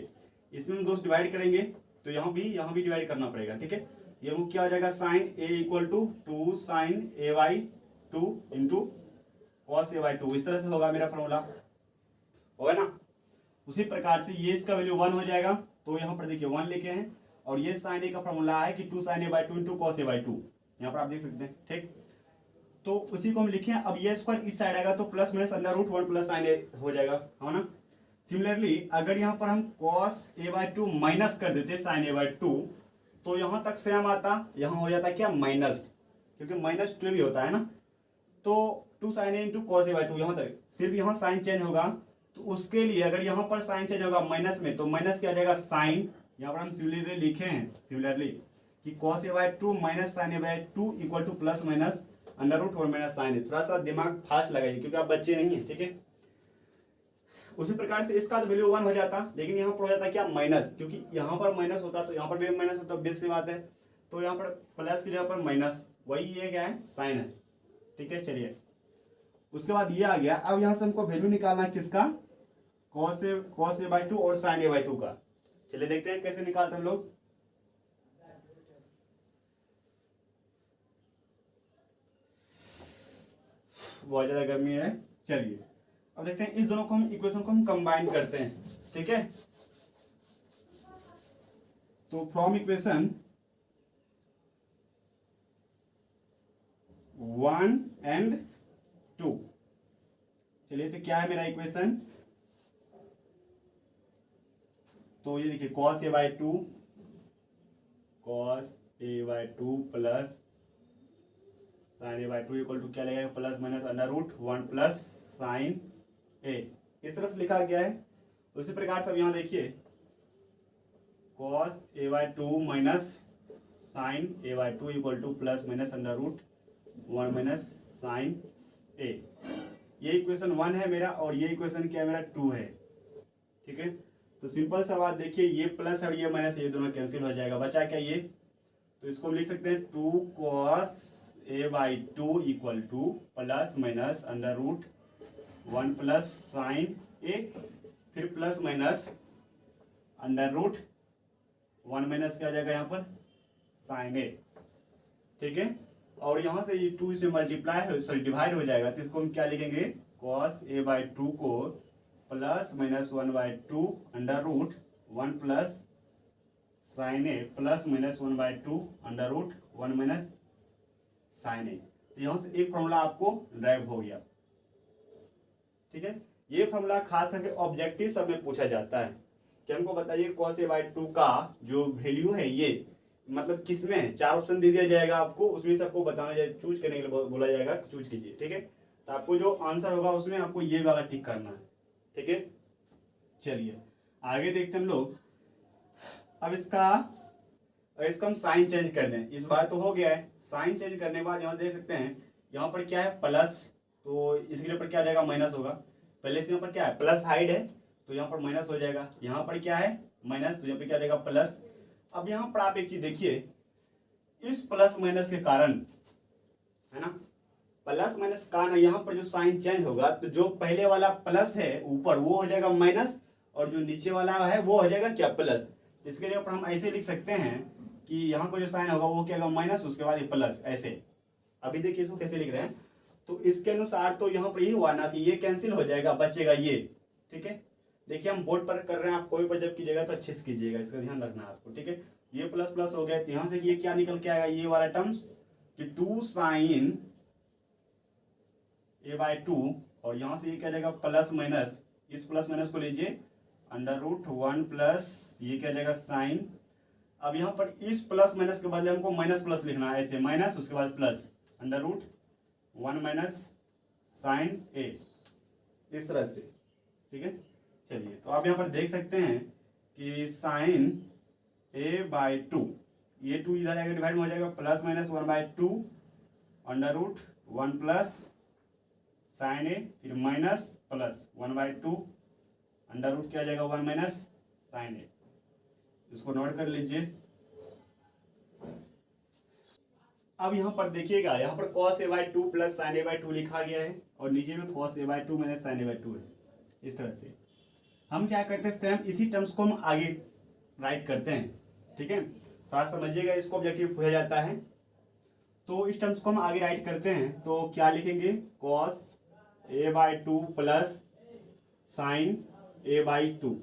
इसमें हम दोस्त डिवाइड करेंगे तो यहाँ भी डिवाइड करना पड़ेगा, ठीक है। ये क्या हो जाएगा sin a equal to 2 sin a by two into cos a by two, इस तरह से होगा मेरा फॉर्मूला, होगा ना। उसी प्रकार से ये इसका वैल्यू 1 हो जाएगा, तो यहाँ पर देखिए 1 लिखे हैं, और ये sin a का फॉर्मूला है कि 2 sin a by two into cos a by two, यहाँ पर आप देख सकते हैं, ठीक। तो उसी को हम लिखे। अब ये स्क्वायर इस साइड आएगा तो plus minus under root 1 plus sin a हो जाएगा, है ना। सिमिलरली अगर यहाँ पर हम cos a by two minus कर देते sin a बाई टू, तो यहाँ तक सेम आता, यहाँ हो जाता क्या माइनस, क्योंकि माइनस 2 भी होता है ना। तो 2 sin a into cos a by two, यहाँ तक सिर्फ यहाँ साइन चेंज होगा, तो उसके लिए अगर यहाँ पर साइन चेंज होगा माइनस में, तो माइनस क्या आ जाएगा साइन। यहाँ पर हम सिमिलरली लिखे हैं सिमिलरली कि cos a by two minus sin a by two equal to plus minus under root 1 minus sine है। थोड़ा सा दिमाग फास्ट लगाइए क्योंकि आप बच्चे नहीं है, ठीक है। उसी प्रकार से इसका तो वैल्यू 1 हो जाता, लेकिन यहाँ पर हो जाता क्या माइनस, क्योंकि यहाँ पर माइनस होता तो यहाँ पर भी माइनस होता, बेस से बात है। तो यहाँ पर प्लस की जगह पर माइनस, वही ये क्या है साइन है, ठीक है। चलिए उसके बाद ये आ गया। अब यहाँ से हमको वैल्यू निकालना है किसका, cos a बाई टू और sin a बाई टू का। चलिए देखते हैं कैसे निकालते हैं हम लोग। बहुत ज्यादा गर्मी है। चलिए अब देखते हैं इस दोनों को हम इक्वेशन को हम कंबाइन करते हैं, ठीक है। तो फ्रॉम इक्वेशन 1 एंड 2, चलिए तो क्या है मेरा इक्वेशन, तो ये देखिए cos a by two plus sine A by two equal to क्या लगेगा, plus minus under root 1 plus sine a, इस तरह से लिखा गया है। उसी प्रकार से अब यहाँ देखिए cos a by two minus sine A by two equal to plus minus under root 1 minus sine a, ये इक्वेशन 1 है मेरा और ये इक्वेशन क्या है मेरा 2 है। ठीक है, तो सिंपल सा बात देखिए, ये प्लस और ये माइनस ये दोनों कैंसिल हो जाएगा, बचा क्या ये, तो इसको हम लिख सकते हैं 2 cos a by two equal to plus minus under root 1 plus sine a, फिर plus minus under root 1 minus क्या हो जाएगा यहाँ पर साइन ए। ठीक है, और यहाँ से ये 2 इसमें मल्टीप्लाई हो सॉरी डिवाइड हो जाएगा, तो इसको हम क्या लिखेंगे cos a बाई टू को plus minus 1 by two under root 1 plus sine a plus minus 1 by two under root 1 minus sine a. तो यहाँ से एक फॉर्मूला आपको ड्राइव हो गया। ठीक है, ये फॉर्मूला खास करके ऑब्जेक्टिव सब में पूछा जाता है कि हमको बताइए cos a बाई टू का जो वैल्यू है ये मतलब किसमें, 4 ऑप्शन दे दिया जाएगा आपको, उसमें से आपको बताना जाए, चूज करने के लिए बोला जाएगा चूज कीजिए। ठीक है, तो आपको जो आंसर होगा उसमें आपको ये वाला टिक करना है। ठीक है, चलिए आगे देखते हैं हम लोग। अब इसका हम साइन चेंज कर दें, इस बार तो हो गया है, साइन चेंज करने के बाद यहाँ देख सकते हैं यहाँ पर क्या है प्लस, तो इसके पर क्या आ जाएगा माइनस होगा, पहले से यहाँ पर क्या है प्लस हाइड है तो यहाँ पर माइनस हो जाएगा, यहाँ पर क्या है माइनस तो यहाँ पर क्या आ जाएगा प्लस। अब यहाँ पर आप एक चीज देखिए, इस प्लस माइनस के कारण है ना, प्लस माइनस का कारण यहाँ पर जो साइन चेंज होगा तो जो पहले वाला प्लस है ऊपर वो हो जाएगा माइनस और जो नीचे वाला है वो हो जाएगा क्या प्लस। इसके लिए हम ऐसे लिख सकते हैं कि यहाँ को जो साइन होगा वो क्या होगा माइनस, उसके बाद ये प्लस, ऐसे। अभी देखिए इसको कैसे लिख रहे हैं, तो इसके अनुसार तो यहाँ पर यही हुआ ना कि ये कैंसिल हो जाएगा, बचेगा ये। ठीक है, देखिए हम बोर्ड पर कर रहे हैं, आप कोई पर जब कीजिएगा तो अच्छे से कीजिएगा, इसका ध्यान रखना है आपको। ठीक है, ये प्लस प्लस हो गया, तो यहाँ से ये क्या निकल के आएगा, ये वाला टर्म्स कि 2 साइन ए बाई टू, और यहाँ से ये क्या जाएगा प्लस माइनस, इस प्लस माइनस को लीजिए अंडर रूट 1 प्लस ये क्या जाएगा साइन। अब यहाँ पर इस प्लस माइनस के बदले हमको माइनस प्लस लिखना है, ऐसे माइनस उसके बाद plus under root 1 minus sine a, इस तरह से। ठीक है, चलिए तो आप यहाँ पर देख सकते हैं कि साइन ए बाई टू, ये 2 इधर आएगा डिवाइड में हो जाएगा plus minus 1 by two under root 1 plus sine a, फिर minus plus 1 by two under root क्या आ जाएगा 1 माइनस साइन ए, इसको नोट कर लीजिए। अब यहाँ पर देखिएगा, यहाँ पर cos a by two plus sine A by two लिखा गया है और नीचे में cos a by two minus sine A by two है। इस तरह से हम क्या करते हैं, सेम इसी टर्म्स को हम आगे राइट करते हैं। ठीक है, थोड़ा समझिएगा, इसको ऑब्जेक्टिव पूछा जाता है तो इस टर्म्स को हम आगे राइट करते हैं। तो क्या लिखेंगे, cos a by two plus sine A by to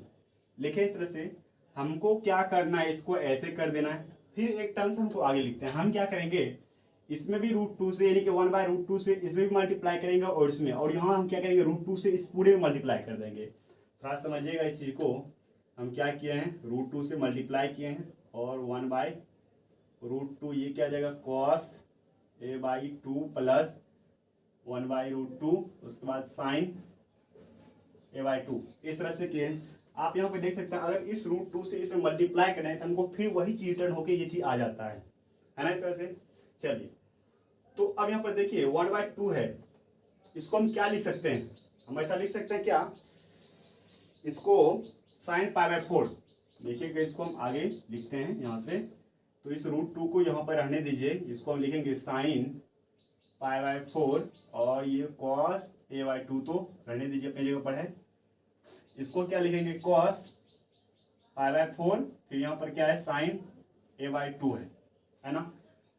लिखे। इस तरह से हमको क्या करना है, इसको ऐसे कर देना है, फिर एक टर्म्स हमको आगे लिखते हैं। हम क्या करेंगे, इसमें भी √2 से यानी कि 1 बाई √2 से इसमें भी मल्टीप्लाई करेंगे और इसमें, और यहाँ हम क्या करेंगे √2 से इस पूरे में मल्टीप्लाई कर देंगे। थोड़ा समझिएगा इस चीज़ को, हम क्या किए हैं √2 से मल्टीप्लाई किए हैं और 1 बाई √2 ये क्या आ जाएगा cos a by two plus 1 by √2 उसके बाद साइन ए बाई टू, इस तरह से किए। आप यहाँ पे देख सकते हैं अगर इस √2 से इसमें मल्टीप्लाई करें तो हमको फिर वही चीज रिटर्न होके ये चीज आ जाता है ना, इस तरह से। चलिए तो अब यहाँ पर देखिए 1 बाई टू है, इसको हम क्या लिख सकते हैं, हम ऐसा लिख सकते हैं क्या, इसको साइन पाई बाई 4 देखिएगा, इसको हम आगे लिखते हैं यहाँ से। तो इस √2 को यहाँ पर रहने दीजिए, इसको हम लिखेंगे साइन पाई बाई 4 और ये cos a बाई टू तो रहने दीजिए अपनी जगह पर है, इसको क्या लिखेंगे cos पाई बाई 4, फिर यहाँ पर क्या है साइन a बाई टू है ना।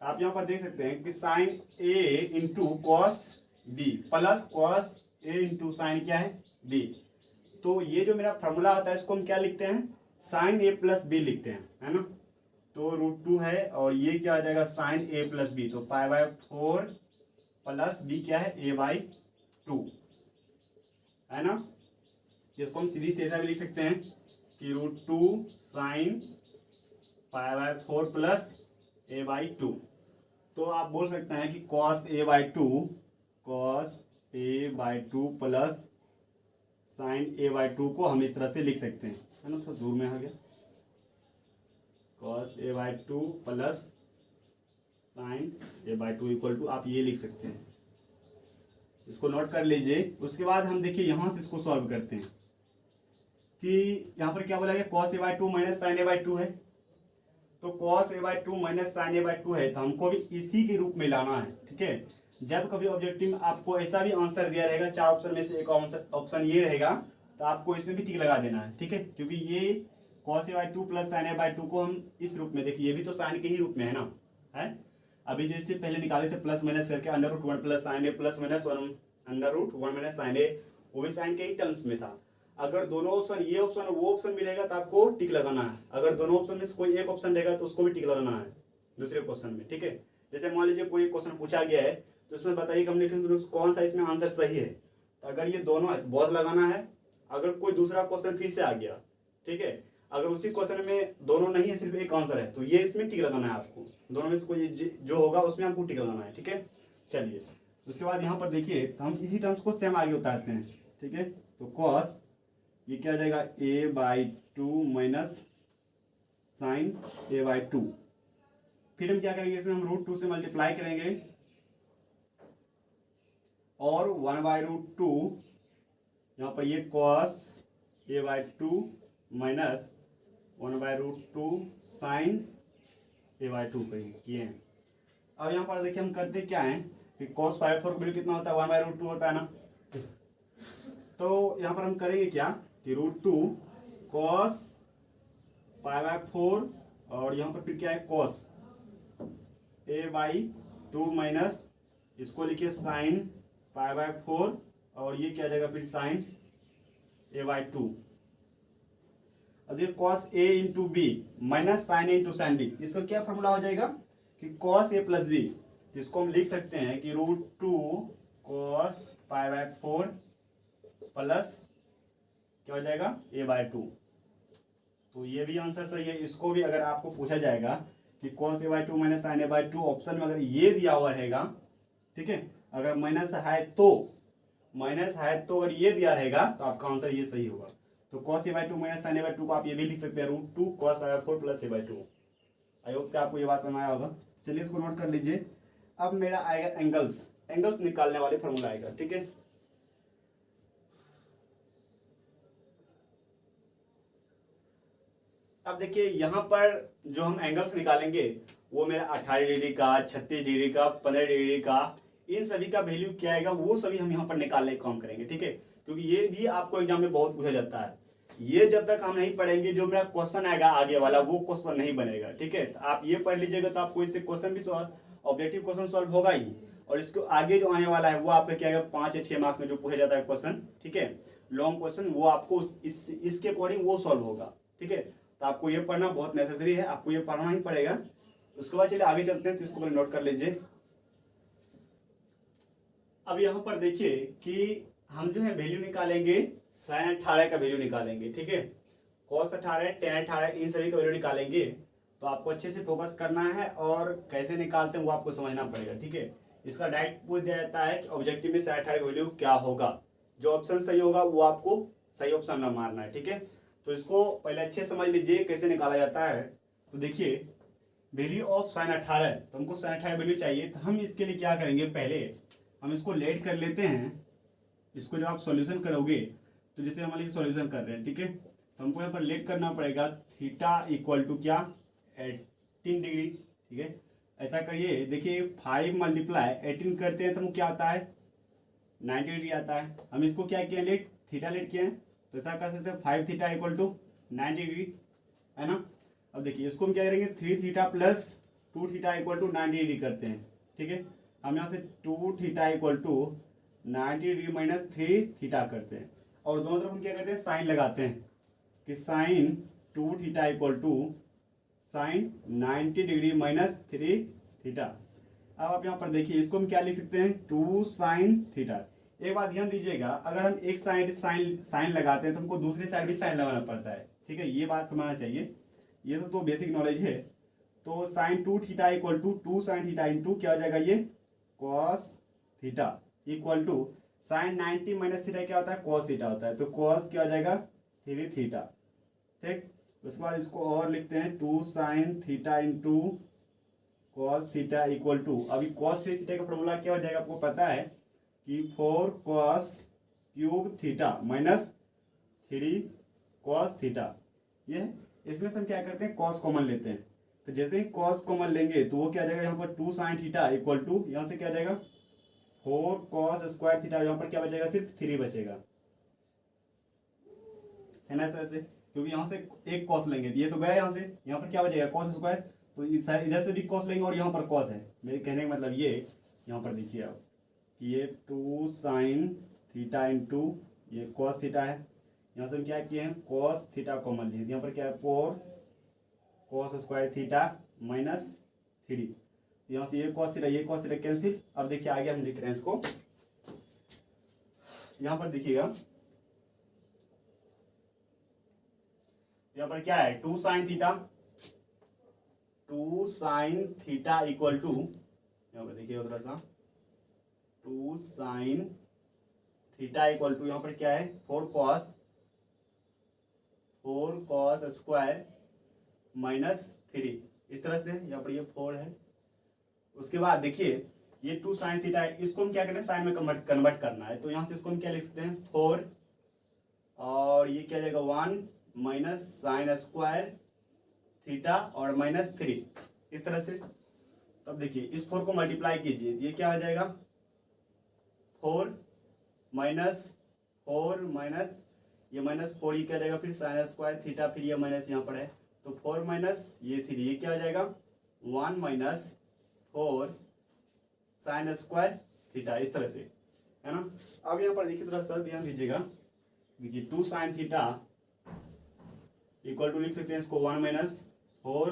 आप यहाँ पर देख सकते हैं कि sine a into cos b plus cos a into sine क्या है b। तो ये जो मेरा फॉर्मूला होता है इसको हम क्या लिखते हैं साइन a प्लस b लिखते हैं, है ना। तो √2 है, और ये क्या आ जाएगा साइन a प्लस बी, तो π/4 प्लस b क्या है a/2 है ना। जिसको हम सीधी से ऐसा भी लिख सकते हैं कि √2 साइन π/4 प्लस a/2। तो आप बोल सकते हैं कि cos a/2 plus sine a/2 को हम इस तरह से लिख सकते हैं, है ना। थोड़ा दूर में आ गया, cos a/2 plus sine a/2 equal to, आप ये लिख सकते हैं, इसको नोट कर लीजिए। उसके बाद हम देखिए यहाँ से इसको सॉल्व करते हैं कि यहाँ पर क्या बोला गया, cos a/2 minus sign a/2 है, तो cos a/2 minus sign a/2 है, तो हमको भी इसी के रूप में लाना है, ठीक है। जब कभी ऑब्जेक्टिव में आपको ऐसा भी आंसर दिया रहेगा, 4 ऑप्शन में से एक ऑप्शन ये रहेगा, तो आपको इसमें भी टिक लगा देना है, ठीक है। क्योंकि ये cos a/2 plus sine a/2 को हम इस रूप में, देखिए ये भी तो साइन के ही रूप में है ना, है। अभी जैसे पहले निकाले थे प्लस माइनस करके √1 plus sine a plus minus √1 minus sine a, वो भी साइन के ही टर्म्स में था। अगर दोनों ऑप्शन, ये ऑप्शन और वो ऑप्शन मिलेगा तो आपको टिक लगाना है। अगर दोनों ऑप्शन में से कोई एक ऑप्शन रहेगा तो उसको भी टिक लगाना है दूसरे क्वेश्चन में, ठीक है। जैसे मान लीजिए कोई क्वेश्चन पूछा गया है, तो उसमें बताइए हमने कौन सा इसमें आंसर सही है, तो अगर ये दोनों है तो बहुत लगाना है। अगर कोई दूसरा क्वेश्चन फिर से आ गया, ठीक है, अगर उसी क्वेश्चन में दोनों नहीं है, सिर्फ एक आंसर है, तो ये इसमें टिक लगाना है आपको। दोनों में से कोई जो होगा उसमें आपको टिक लगाना है, ठीक है। चलिए उसके बाद यहाँ पर देखिए, तो हम इसी टर्म्स को सेम आगे उतारते हैं, ठीक है। तो cos ये क्या आ जाएगा a/2 माइनस साइन a/2, फिर हम क्या करेंगे, इसमें हम √2 से मल्टीप्लाई करेंगे और 1/√2, यहाँ पर ये cos a/2 minus 1/√2 sign a/2 किए हैं। अब यहाँ पर देखिए हम करते क्या है कि cos π/4 का वैल्यू कितना होता है, 1/√2 होता है ना। तो यहाँ पर हम करेंगे क्या कि √2 cos π/4 और यहाँ पर फिर क्या है cos a/2 माइनस, इसको लिखिए साइन π/4 और ये क्या जाएगा फिर साइन a/2। अब ये cos a into B minus sine a into sine B, इसका क्या फॉर्मूला हो जाएगा कि cos a प्लस बी, तो इसको हम लिख सकते हैं कि √2 cos π/4 प्लस क्या हो जाएगा a/2। तो ये भी आंसर सही है। इसको भी अगर आपको पूछा जाएगा कि cos a/2 minus sign a/2, option में अगर ये दिया हुआ रहेगा, ठीक है, अगर माइनस है तो अगर ये दिया रहेगा तो आपका आंसर ये सही होगा। तो cos a/2 minus sign a/2 को आप ये भी लिख सकते हैं √2 cos π/4 plus a/2। I hope कि आपको ये बात समझ आया होगा। चलिए इसको नोट कर लीजिए। अब मेरा आएगा एंगल्स निकालने वाले फॉर्मूला आएगा, ठीक है। अब देखिए यहाँ पर जो हम एंगल्स निकालेंगे वो मेरा 18 डिग्री का, 36 डिग्री का, 15 डिग्री का, इन सभी का वैल्यू क्या आएगा वो सभी हम यहाँ पर निकालने का काम करेंगे, ठीक है। क्योंकि ये भी आपको एग्जाम में बहुत पूछा जाता है। ये जब तक हम नहीं पढ़ेंगे, जो मेरा क्वेश्चन आएगा आगे वाला वो क्वेश्चन नहीं बनेगा, ठीक है। तो आप ये पढ़ लीजिएगा तो आपको इससे क्वेश्चन भी ऑब्जेक्टिव क्वेश्चन सॉल्व होगा ही, और इसको आगे जो आने वाला है वो आपका क्या आएगा 5 या 6 मार्क्स में जो पूछा जाता है क्वेश्चन, ठीक है, लॉन्ग क्वेश्चन, वो आपको इसके अकॉर्डिंग वो सॉल्व होगा, ठीक है। तो आपको ये पढ़ना बहुत नेसेसरी है, आपको ये पढ़ना ही पड़ेगा। उसके बाद चलिए आगे चलते हैं, तो इसको पहले नोट कर लीजिए। अब यहाँ पर देखिए कि हम जो है वैल्यू निकालेंगे, साइन 18 का वैल्यू निकालेंगे, ठीक है, cos 18, tan 18, इन सभी का वैल्यू निकालेंगे। तो आपको अच्छे से फोकस करना है और कैसे निकालते हैं वो आपको समझना पड़ेगा, ठीक है। इसका डायरेक्ट पूछ दिया जाता है कि ऑब्जेक्टिव में साइन 18 का वैल्यू क्या होगा, जो ऑप्शन सही होगा वो आपको सही ऑप्शन में मारना है, ठीक है। तो इसको पहले अच्छे समझ लीजिए कैसे निकाला जाता है। तो देखिए वैल्यू ऑफ साइन 18, तो हमको साइन 18 वैल्यू चाहिए, तो हम इसके लिए क्या करेंगे, पहले हम इसको लेट कर लेते हैं। इसको जब आप सॉल्यूशन करोगे, तो जैसे हमारे सॉल्यूशन कर रहे हैं, ठीक है, तो हमको यहाँ पर लेट करना पड़ेगा। थीटा इक्वल टू क्या 18 डिग्री, ठीक है। ऐसा करिए, देखिए 5 मल्टीप्लाई 18 करते हैं तो हमको क्या आता है 90 डिग्री आता है। हम इसको क्या किए लेट, थीटा लेट किए हैं, तो ऐसा कर सकते हैं 5 थीटा इक्वल टू 90 डिग्री, है ना। अब देखिए इसको हम क्या करेंगे 3 theta plus 2 theta equal to 90 degree करते हैं, ठीक है। हम यहाँ से 2 theta equal to 90 degree minus 3 theta करते हैं, और दोनों तरफ हम क्या करते हैं साइन लगाते हैं कि sine 2 theta equal to sine 90 degree minus 3 theta. अब आप यहाँ पर देखिए, इसको हम क्या लिख सकते हैं, 2 साइन थीटा। एक बात ध्यान दीजिएगा, अगर हम एक साइड साइन लगाते हैं तो हमको दूसरी साइड भी साइन लगाना पड़ता है, ठीक है, ये बात समझना चाहिए, ये तो बेसिक नॉलेज है। तो sine 2 theta equal to 2 sine theta into क्या हो जाएगा ये cos theta equal to sine 90 minus theta क्या होता है, कॉस थीटा होता है, तो कॉस क्या हो जाएगा 3 थीटा, ठीक। उसके बाद इसको और लिखते हैं 2 sine theta into cos theta equal to, अभी कॉस 3 थीटा का फॉर्मूला क्या हो जाएगा आपको पता है कि 4 cos cube theta minus 3 cos theta. ये इसमें से हम क्या करते हैं, कॉस कॉमन लेते हैं, तो जैसे ही कॉस कॉमन लेंगे तो वो क्या आ जाएगा यहाँ पर 2 साइन थीटा इक्वल टू यहाँ से क्या आ जाएगा 4 कॉस स्क्वायर थीटा, यहाँ पर क्या बचेगा सिर्फ 3 बचेगा, है ना सर से, क्योंकि यहाँ से एक कॉस लेंगे, ये तो गया यहाँ से, यहाँ पर क्या बचेगा कॉस स्क्वायर, तो इधर से भी कॉस लेंगे और यहाँ पर कॉस है, मेरे कहने का मतलब ये यहाँ पर देखिए आप कि ये 2 साइन थीटा इंटू ये कॉस थीटा है, यहाँ से हम क्या किए हैं कॉस थीटा कॉमन लिए, यहाँ पर क्या है 4 कॉस स्क्वायर थीटा माइनस 3, यहाँ से ये कॉस थीटा कैंसिल। अब देखिए आगे हम लिख रहे हैं इसको, यहाँ पर देखिएगा, यहाँ पर क्या है 2 साइन थीटा इक्वल टू, यहाँ पर देखिए थोड़ा सा 2 साइन थीटा इक्वल टू यहाँ पर क्या है 4 कॉस स्क्वायर माइनस 3, इस तरह से यहाँ पर ये 4 है। उसके बाद देखिए ये 2 साइन थीटा है, इसको हम क्या करें साइन में कन्वर्ट करना है, तो यहाँ से इसको हम क्या लिख सकते हैं 4 और ये क्या जाएगा 1 माइनस साइन स्क्वायर थीटा और माइनस 3, इस तरह से। तब देखिए इस 4 को मल्टीप्लाई कीजिए, ये क्या हो जाएगा 4 माइनस ये माइनस 4, ये क्या जाएगा फिर साइन स्क्वायर थीटा, फिर ये माइनस यहाँ पर है, तो 4 माइनस ये 3, ये क्या हो जाएगा 1 माइनस 4 साइन स्क्वायर थीटा, इस तरह से, है ना। अब यहाँ पर देखिए थोड़ा सा ध्यान दीजिएगा, देखिए 2 साइन थीटा इक्वल टू लिख सकते हैं इसको 1 माइनस 4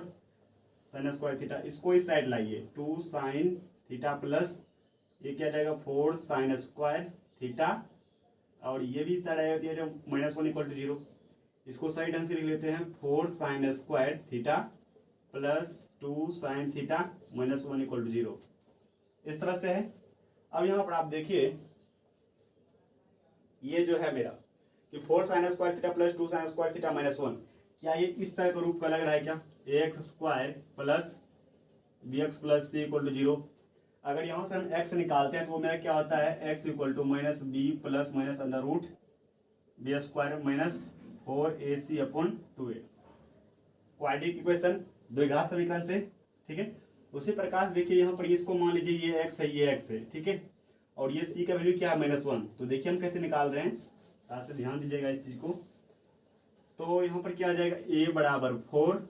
साइन स्क्वायर थीटा, इसको इस साइड लाइए 2 साइन थीटा प्लस ये क्या जाएगा 4 साइन स्क्वायर थीटा, और ये भी इस साइड आ जाती है जब -1 इक्वल टू 0, इसको सही ढंग से लिख लेते हैं 4 sine square theta plus 2 sine theta -1 equal to 0, इस तरह से है। अब यहाँ पर आप देखिए ये जो है मेरा कि 4 sine square theta plus 2 sine square theta -1, क्या ये इस तरह का रूप का लग रहा है क्या, X square plus B X plus C equal to 0। अगर यहाँ से हम x निकालते हैं तो वो मेरा क्या होता है x equal to minus B plus minus under root B square minus 4ac upon 2a, quadratic equation द्विघात समीकरण से, ठीक है। उसी प्रकार से देखिए यहाँ पर इसको मान लीजिए ये x है, ये x है, ठीक है, और ये c का वैल्यू क्या है -1, तो देखिए हम कैसे निकाल रहे हैं, आज से ध्यान दीजिएगा इस चीज को। तो यहाँ पर क्या आ जाएगा a बराबर 4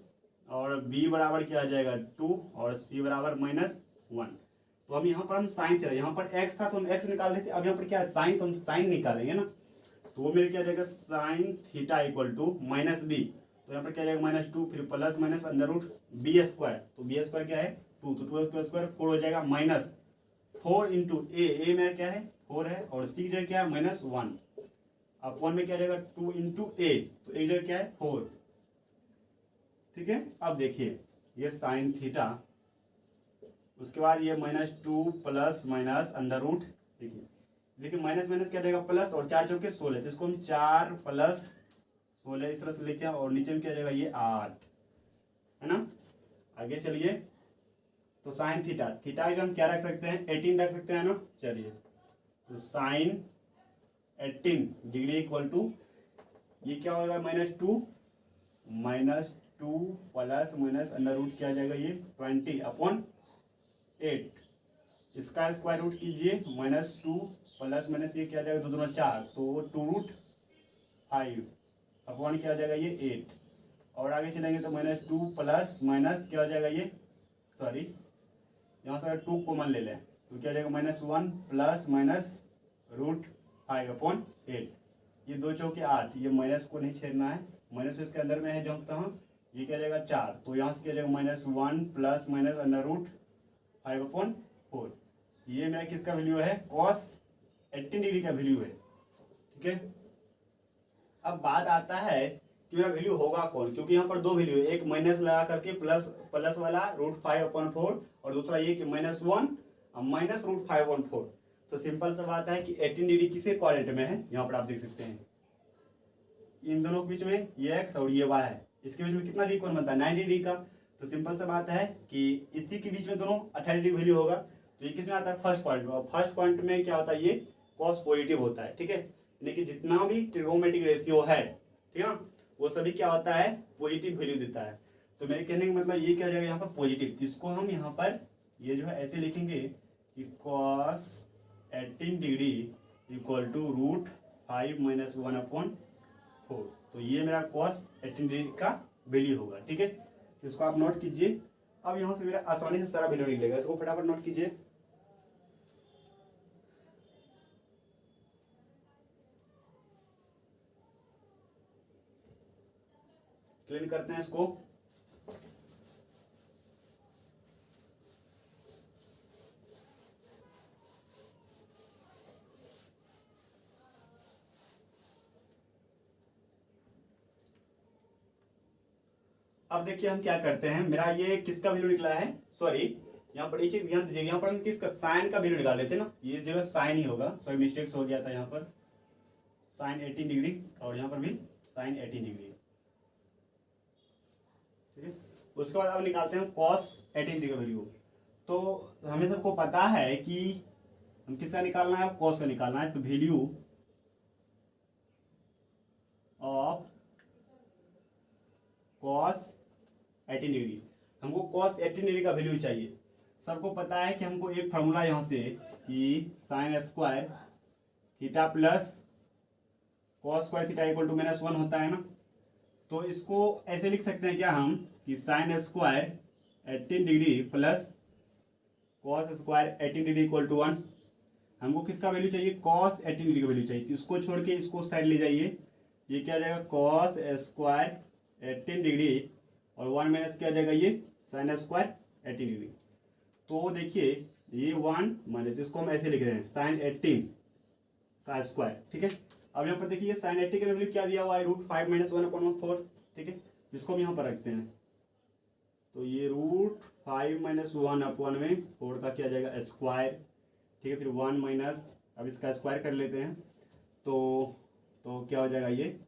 और b बराबर क्या आ जाएगा 2 और c बराबर -1, तो हम यहाँ पर हम साइन थीटा, यहाँ पर x था तो हम x निकाल रहे थे, अब यहाँ पर क्या है साइन, तो हम साइन निकालेंगे ना, तो वो मेरे क्या आ जाएगा sine theta equal to minus B, तो यहाँ पर क्या आ जाएगा -2 फिर plus minus under root B square, तो बी स्क्वायर क्या है 2, तो 2 स्क्वायर 4 हो जाएगा -4 इंटू ए मेरा क्या है 4 है और सी जो क्या है -1, अब 1 में क्या जाएगा 2 इंटू ए, तो ए जो क्या है 4, ठीक है। अब देखिए ये साइन थीटा, उसके बाद ये -2 प्लस माइनस अंडर रूट, देखिए माइनस माइनस क्या जाएगा प्लस, और 4 चौके 16, तो इसको हम 4 प्लस 16 इस तरह से लेके और नीचे में क्या जाएगा ये 8, है ना। आगे चलिए, तो साइन थीटा जो हम क्या रख सकते हैं 18 रख सकते हैं ना, चलिए तो साइन 18 डिग्री इक्वल टू ये क्या होगा -2 प्लस माइनस अंडर रूट क्या आ जाएगा ये 20 अपॉन 8, इसका स्क्वायर रूट कीजिए -2 प्लस माइनस ये क्या आ जाएगा 2 दूना 4, तो 2√5 अपॉन क्या आ जाएगा ये 8, और आगे चलेंगे तो -2 प्लस माइनस क्या हो जाएगा ये, सॉरी यहाँ से अगर 2 कॉमन ले लें तो क्या आ जाएगा -1 प्लस माइनस √5 अपॉन 8, ये 2 चौके 8, ये माइनस को नहीं छेड़ना है, माइनस इसके अंदर में है जहाँ, ये क्या जाएगा 4, तो यहाँ से क्या जाएगा -1 प्लस माइनस √5/4। ये मेरा किसका वैल्यू है, cos 18 डिग्री का वैल्यू है। ठीक है, अब बात आता है कि मेरा वैल्यू होगा कौन, क्योंकि यहाँ पर दो वैल्यू है, एक माइनस लगा करके प्लस वाला √5/4 और दूसरा ये कि -1 और -√5/4। तो सिंपल सा बात है कि 18 डिग्री किसके क्वाड्रेंट में है, यहाँ पर आप देख सकते हैं इन दोनों के बीच में ये x और ये y है, इसके बीच में कितना डिग्री कोण बनता है 90 डिग्री का। तो सिंपल सा बात है कि इसी के बीच में दोनों 18 डिग्री वैल्यू होगा। तो ये किस में आता है, फर्स्ट पॉइंट में, और फर्स्ट पॉइंट में क्या होता है, ये cos पॉजिटिव होता है। ठीक है, यानी कि जितना भी ट्रिगोनोमेट्रिक रेशियो है, ठीक है ना, वो सभी क्या होता है, पॉजिटिव वैल्यू देता है। तो मेरे कहने का मतलब ये क्या हो जाएगा यहाँ पर पॉजिटिव, तो इसको हम यहाँ पर ये जो है ऐसे लिखेंगे कि cos 18 डिग्री इक्वल टू √5 - 1/4। तो ये मेरा cos 18 डिग्री का वैल्यू होगा। ठीक है, तो इसको आप नोट कीजिए। अब यहाँ से मेरा आसानी से सारा वैल्यू निकलेगा, इसको फटाफट नोट कीजिए। क्लीन करते हैं इसको। अब देखिए हम क्या करते हैं, मेरा ये किसका वैल्यू निकला है, सॉरी यहाँ पर एक चीज ध्यान दीजिएगा, यहाँ पर हम किसका साइन का वैल्यू निकाल लेते हैं ना, ये इस जगह साइन ही होगा, सॉरी मिस्टेक्स हो गया था, यहाँ पर साइन 18 डिग्री और यहाँ पर भी साइन 18 डिग्री। ठीक है, उसके बाद अब निकालते हैं cos 18 डिग्री का वैल्यू। तो हमें सबको पता है कि हम किसका निकालना है, cos का निकालना है। तो वैल्यू ऑफ cos 18 डिग्री, हमको cos 18 डिग्री का वैल्यू चाहिए। सबको पता है कि हमको एक फार्मूला यहाँ से कि sin square theta plus cos square theta equal to -1 होता है ना। तो इसको ऐसे लिख सकते हैं क्या हम कि sin square 18 degree plus cos square 18 degree equal to 1। हमको किसका वैल्यू चाहिए, cos 18 डिग्री का वैल्यू चाहिए। तो इसको छोड़ के इसको साइड ले जाइए, ये क्या आ जाएगा cos स्क्वायर 18 डिग्री और 1 माइनस क्या आ जाएगा ये sin स्क्वायर 18 डिग्री। तो देखिए ये 1 माइनस, इसको हम ऐसे लिख रहे हैं sin 18 का स्क्वायर। ठीक है, अब यहाँ पर देखिए sin 18 का वैल्यू क्या दिया हुआ है, √5 - 1/4। ठीक है, इसको हम यहाँ पर रखते हैं, तो ये √5 - 1/4 का क्या जाएगा स्क्वायर। ठीक है, फिर 1 माइनस, अब इसका स्क्वायर कर लेते हैं, तो क्या हो जाएगा ये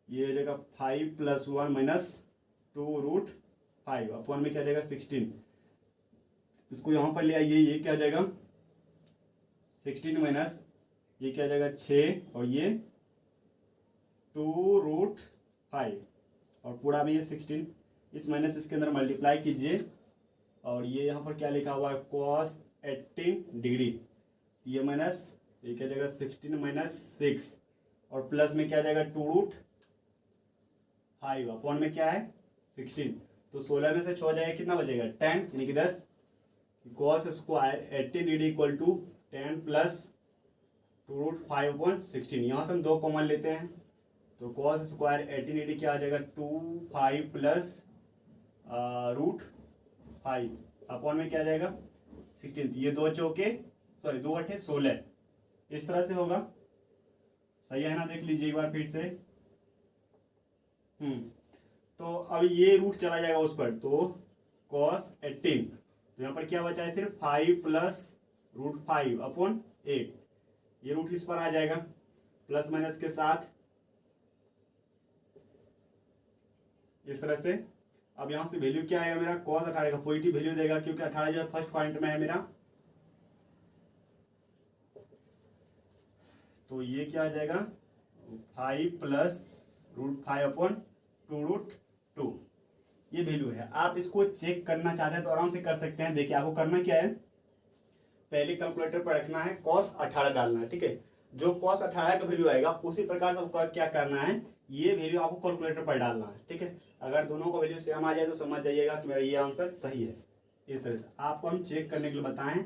हो जाएगा 5 + 1 - 2√5/1 में क्या जाएगा 16। इसको यहाँ पर ले आइए, ये क्या जाएगा 16 माइनस ये क्या जाएगा 6 और ये 2√5 और पूरा में ये 16, इस माइनस इसके अंदर मल्टीप्लाई कीजिए और ये यहाँ पर क्या लिखा हुआ है cos 18 डिग्री, ये माइनस ये क्या जाएगा 16 - 6 और प्लस में क्या जाएगा 2√5/1 में क्या है 16। तो 16 में से 6 जाएगा, कितना बचेगा 10, यानी कि 10। cos square 18 degree equal to 10 plus 2√5/16। यहाँ से हम 2 कॉमन लेते हैं, तो cos स्क्वायर 18 डिग्री क्या आ जाएगा 25 प्लस √5/1 में क्या आ जाएगा 16। ये 2 चौके सॉरी 2 8 16, इस तरह से होगा। सही है ना, देख लीजिए एक बार फिर से। तो अब ये रूट चला जाएगा उस पर, तो cos 18, तो यहाँ पर क्या बचा है सिर्फ 5 प्लस √5/8। ये रूट इस पर आ जाएगा प्लस माइनस के साथ, इस तरह से। अब यहाँ से वैल्यू क्या आएगा मेरा, cos 18 का पॉजिटिव वैल्यू देगा, क्योंकि 18 जो है फर्स्ट पॉइंट में है मेरा। तो ये क्या आ जाएगा 5 प्लस √5/2√2, ये वैल्यू है। आप इसको चेक करना चाहते हैं तो आराम से कर सकते हैं। देखिए आपको करना क्या है, पहले कैलकुलेटर पर रखना है, cos 18 डालना है। ठीक है, जो cos 18 का वैल्यू आएगा उसी प्रकार से आपको क्या करना है, ये वैल्यू आपको कैलकुलेटर पर डालना है। ठीक है, अगर दोनों का वैल्यू सेम आ जाए तो समझ जाइएगा कि मेरा ये आंसर सही है। इस तरह से आपको हम चेक करने के लिए बताएं,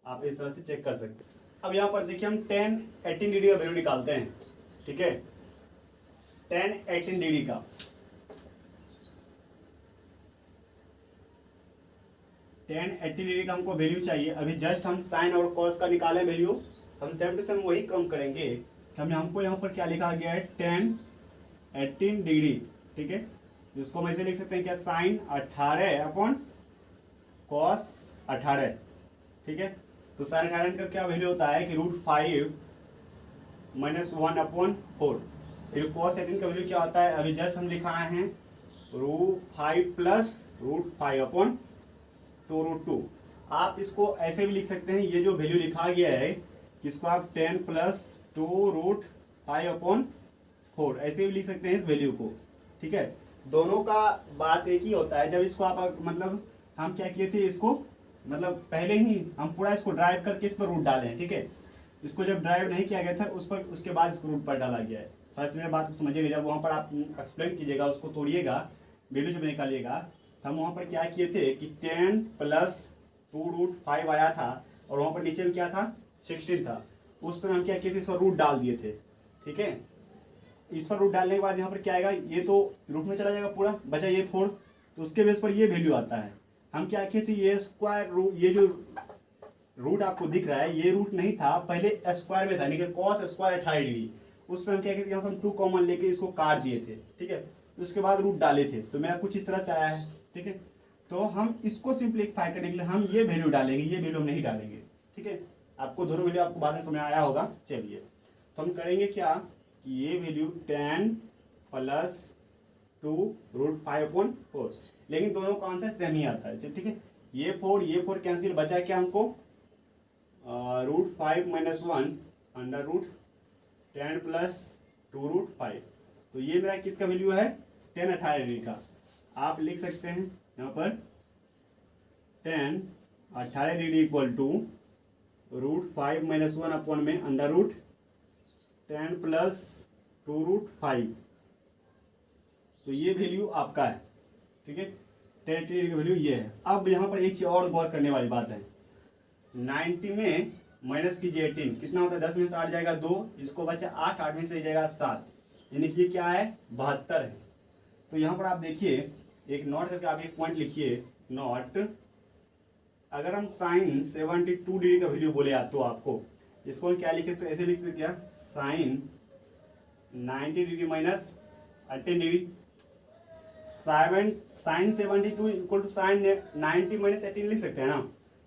आप इस तरह से चेक कर सकते हैं। अब यहाँ पर देखिए हम 10 18 डिग्री का वैल्यू निकालते हैं। ठीक है, 10 18 डिग्री का टेन 80 डिग्री का हमको वैल्यू चाहिए। अभी जस्ट हम साइन और कॉस का निकाले वैल्यू, हम सेम टू सेम वही कम करेंगे। हमको यहाँ पर क्या लिखा गया है, टेन 18 डिग्री, ठीक है। जिसको हम ऐसे लिख सकते हैं क्या, साइन 18 अपॉन कॉस 18, ठीक है। तो साइन 18 का क्या वैल्यू होता है कि √5 -1 अपॉन 4। फिर कॉस 18 का वैल्यू क्या होता है, अभी जस्ट हम लिखाए हैं √5 प्लस √5 अपॉन 2√2। आप इसको ऐसे भी लिख सकते हैं, ये जो वैल्यू लिखा गया है इसको आप 10 प्लस 2√5 अपॉन 4 ऐसे भी लिख सकते हैं इस वैल्यू को, ठीक है। दोनों का बात एक ही होता है। जब इसको आप मतलब हम क्या किए थे, इसको मतलब पहले ही हम पूरा इसको ड्राइव करके इस पर रूट डाले हैं, ठीक है। इसको जब ड्राइव नहीं किया गया था उस पर, उसके बाद इसको रूट पर डाला गया है। फर्स्ट मेरे बात को समझिएगा, जब वहाँ पर आप एक्सप्लेन कीजिएगा, उसको तोड़िएगा, वैल्यू जब निकालिएगा, तो हम वहाँ पर क्या किए थे कि 10 प्लस 2√5 आया था और वहाँ पर नीचे में क्या था, 16 था। उस समय हम क्या किए थे, इस पर रूट डाल दिए थे, ठीक है। इस पर रूट डालने के बाद यहाँ पर क्या आएगा, ये तो रूट में चला जाएगा पूरा, बचा ये 4, तो उसके बेस पर ये वैल्यू आता है। हम क्या किए थे, ये स्क्वायर रूट, ये जो रूट आपको दिख रहा है ये रूट नहीं था, पहले स्क्वायर में था, यानी कि कॉस स्क्वायर 18 डिग्री। उस समय हम क्या किए थे, यहाँ से हम 2 कॉमन लेके इसको काट दिए थे, ठीक है। उसके बाद रूट डाले थे, तो मेरा कुछ इस तरह से आया है, ठीक है। तो हम इसको सिंप्लीफाई करने के लिए हम ये वैल्यू डालेंगे, ये वैल्यू हम नहीं डालेंगे, ठीक है। आपको दोनों वैल्यू आपको बाद में समझ आया होगा। चलिए तो हम करेंगे क्या कि ये वैल्यू 10 प्लस 2√5 अपॉन 4, लेकिन दोनों का आंसर सेम ही आता है, ठीक है। ये 4 कैंसिल, बचा क्या हमको √5 - 1 √10 प्लस 2√5। तो ये मेरा किसका वैल्यू है, 10 18 डिग्री का। आप लिख सकते हैं यहाँ पर 10 18 डिग्री इक्वल टू √5 - 1 अपॉन में √10 प्लस 2√5। तो ये वैल्यू आपका है, ठीक है। 10 डिग्री की वैल्यू ये है। अब यहाँ पर एक चीज और गौर करने वाली बात है, 90 में माइनस कीजिए 18, कितना होता है, 10 में से 8 जाएगा 2, इसको बचा 8, 8 में से जाएगा 7, यानी कि ये क्या है, 72 है। तो यहाँ पर आप देखिए, एक नोट करके आप एक पॉइंट लिखिए, नोट, अगर हम साइन 72 डिग्री का वैल्यू बोले तो आपको इसको हम क्या लिखे, ऐसे लिख सकते क्या, sine 90 degree minus 18 degree. Sine 72 equal to sine 90 minus 18 लिख सकते हैं ना,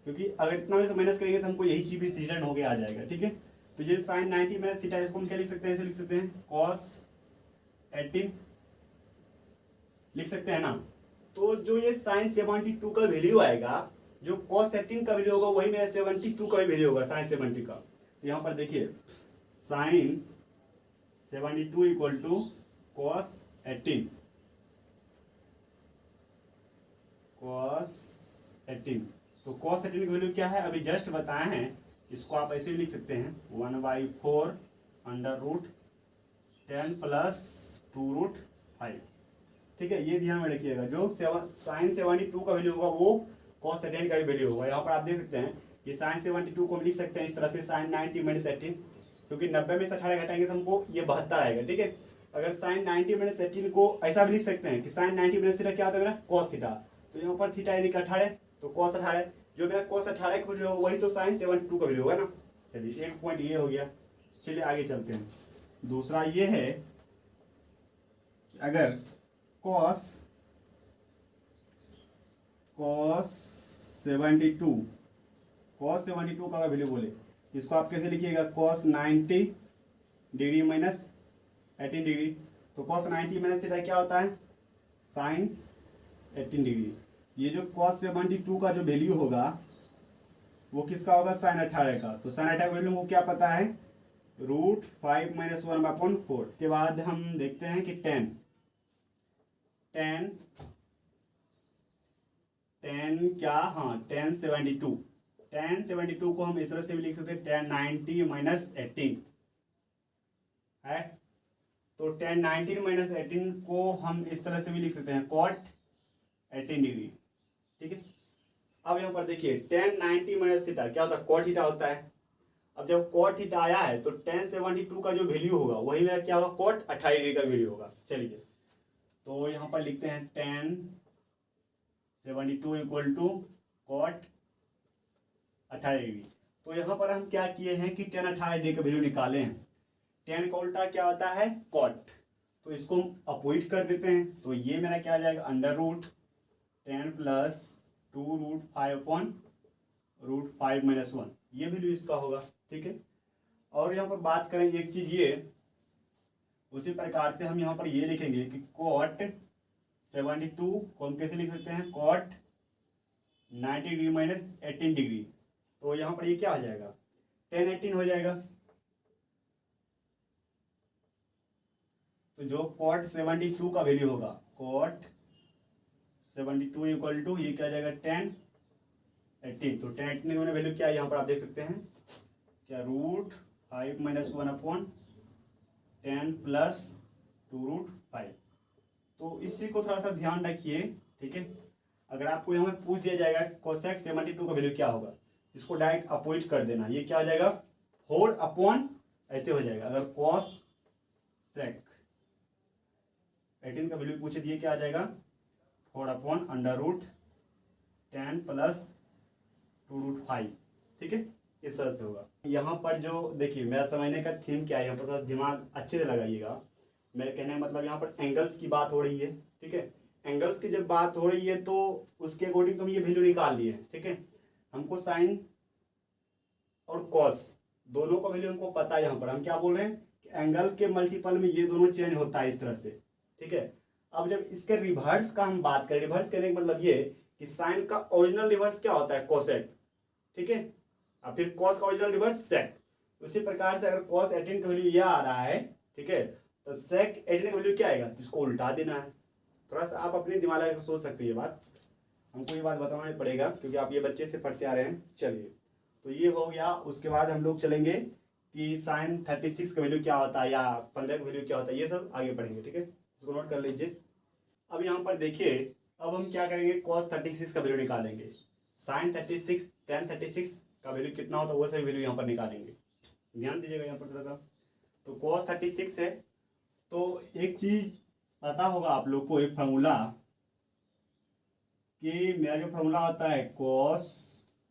क्योंकि अगर इतना में से माइनस करेंगे तो हमको यही चीज रिटर्न हो गया आ जाएगा, ठीक है। तो ये साइन 90 माइनस थीटा, इसको हम क्या लिख सकते हैं, ऐसे लिख सकते हैं कॉस 18 लिख सकते हैं ना। तो जो ये साइन 72 का वैल्यू आएगा, जो कॉस 18 का वैल्यू होगा वही मेरा 72 का वैल्यू होगा, साइन 70 का। तो यहाँ पर देखिए साइन 72 इक्वल टू कॉस 18, तो कॉस 18 की वैल्यू क्या है, अभी जस्ट बताए हैं, इसको आप ऐसे भी लिख सकते हैं 1/4 √10 प्लस 2√5, ठीक है। ये ध्यान में रखिएगा, जो साइन 72 का वैल्यू होगा वो कॉस 18 का भी वैल्यू होगा। यहाँ पर आप देख सकते हैं ये साइन 72 को हम लिख सकते हैं इस तरह से, साइन 90 माइनस 18, क्योंकि 90 में से 18 घटाएंगे तो हमको ये 72 आएगा, ठीक है। अगर साइन 90 माइनस 18 को ऐसा भी लिख सकते हैं कि साइन 90 माइनस थीटा क्या होता है मेरा, कॉस थीटा। तो यहाँ पर थीटा यानी कि 18, तो कॉस 18, जो मेरा कॉस 18 का वैल्यू होगा वही तो साइन 72 का वैल्यू होगा ना। चलिए एक पॉइंट ये हो गया। चलिए आगे चलते हैं। दूसरा ये है कि अगर कॉस 72 का वैल्यू बोले, इसको आप कैसे लिखिएगा, कॉस 90 डिग्री माइनस 18 डिग्री। तो कॉस 90 माइनस थीटा क्या होता है, साइन 18 डिग्री। ये जो कॉस 72 का जो वैल्यू होगा वो किसका होगा, साइन 18 का। तो साइन 18 का वैल्यू को क्या पता है, √5 - 1/4। के बाद हम देखते हैं कि 10 क्या, हाँ 10 72 को हम इस तरह से भी लिख सकते हैं 10 90 माइनस 18 है। तो 10 90 माइनस 18 को हम इस तरह से भी लिख सकते हैं कॉट 18 डिग्री, ठीक है। अब यहाँ पर देखिए 10 90 माइनस थीटा क्या होता है, कॉट थीटा होता है। अब जब कॉट थीटा आया है तो 10 72 का जो वैल्यू होगा वही मेरा क्या होगा, कॉट 18 डिग्री का वैल्यू होगा। चलिए तो यहाँ पर लिखते हैं 10 72 इक्वल टू कॉट 18 डिग्री। तो यहाँ पर हम क्या किए हैं कि tan 18 डिग्री का वैल्यू निकाले हैं। tan का उल्टा क्या होता है, कॉट। तो इसको हम अपोजिट कर देते हैं, तो ये मेरा क्या आ जाएगा, under root 10 plus 2 root 5 upon root 5 minus 1, ये वैल्यू इसका होगा। ठीक है, और यहाँ पर बात करें एक चीज ये, उसी प्रकार से हम यहाँ पर ये लिखेंगे कि कॉट 72 को हम कैसे लिख सकते हैं, कॉट 90 डिग्री माइनस 18 डिग्री। तो यहाँ पर ये क्या हो जाएगा, 10 18 हो जाएगा। तो जो कॉट 72 का वैल्यू होगा, कॉट 72 इक्वल टू ये क्या आ जाएगा, 10 18। तो 10 18 में वैल्यू क्या है यहाँ पर आप देख सकते हैं, क्या root 5 minus 1 upon 10 plus 2 root 5। तो इसी को थोड़ा सा ध्यान रखिए। ठीक है, अगर आपको यहाँ में पूछ दिया जाएगा कोसेक 72 का वैल्यू क्या होगा, इसको डायरेक्ट अपोजिट कर देना, ये क्या हो जाएगा 4 अपॉन ऐसे हो जाएगा। अगर कॉस सेक 18 का वैल्यू पूछे दिए क्या आ जाएगा, 4 upon under root 10 plus 2 root 5। ठीक है, इस तरह से होगा। यहाँ पर जो देखिए मेरा समझने का थीम क्या है, यहाँ पर थोड़ा दिमाग अच्छे से लगाइएगा। मेरे कहने का मतलब यहाँ पर एंगल्स की बात हो रही है। ठीक है, एंगल्स की जब बात हो रही है तो उसके अकॉर्डिंग तो हम ये वैल्यू निकाल लिए हैं। ठीक है, हमको साइन और कॉस दोनों का वैल्यू हमको पता है। यहाँ पर हम क्या बोल रहे हैं कि एंगल के मल्टीपल में ये दोनों चेंज होता है इस तरह से। ठीक है, अब जब इसके रिवर्स का हम बात करें, रिवर्स करने का मतलब ये कि साइन का ओरिजिनल रिवर्स क्या होता है, कोसेक। ठीक है, अब फिर कॉस का ओरिजिनल रिवर्स सेक। उसी प्रकार से अगर कॉस 18 का वैल्यू यह आ रहा है, ठीक है, तो सेक 18 का वैल्यू क्या आएगा, इसको उल्टा देना है। थोड़ा सा आप अपने दिमाग लगा सोच सकते हैं, ये बात हमको ये बात बताना पड़ेगा क्योंकि आप ये बच्चे से पढ़ते आ रहे हैं। चलिए, तो ये हो गया। उसके बाद हम लोग चलेंगे कि साइन 36 का वैल्यू क्या होता है या 15 का वैल्यू क्या होता है, ये सब आगे पढ़ेंगे। ठीक है, इसको नोट कर लीजिए। अब यहाँ पर देखिए, अब हम क्या करेंगे, cos 36 का वैल्यू निकालेंगे। sin 36 tan 36 का वैल्यू कितना होता है वो सभी वैल्यू यहाँ पर निकालेंगे। ध्यान दीजिएगा यहाँ पर थोड़ा सा। तो cos 36 है, तो एक चीज पता होगा आप लोग को, एक फार्मूला कि मेरा जो फार्मूला होता है cos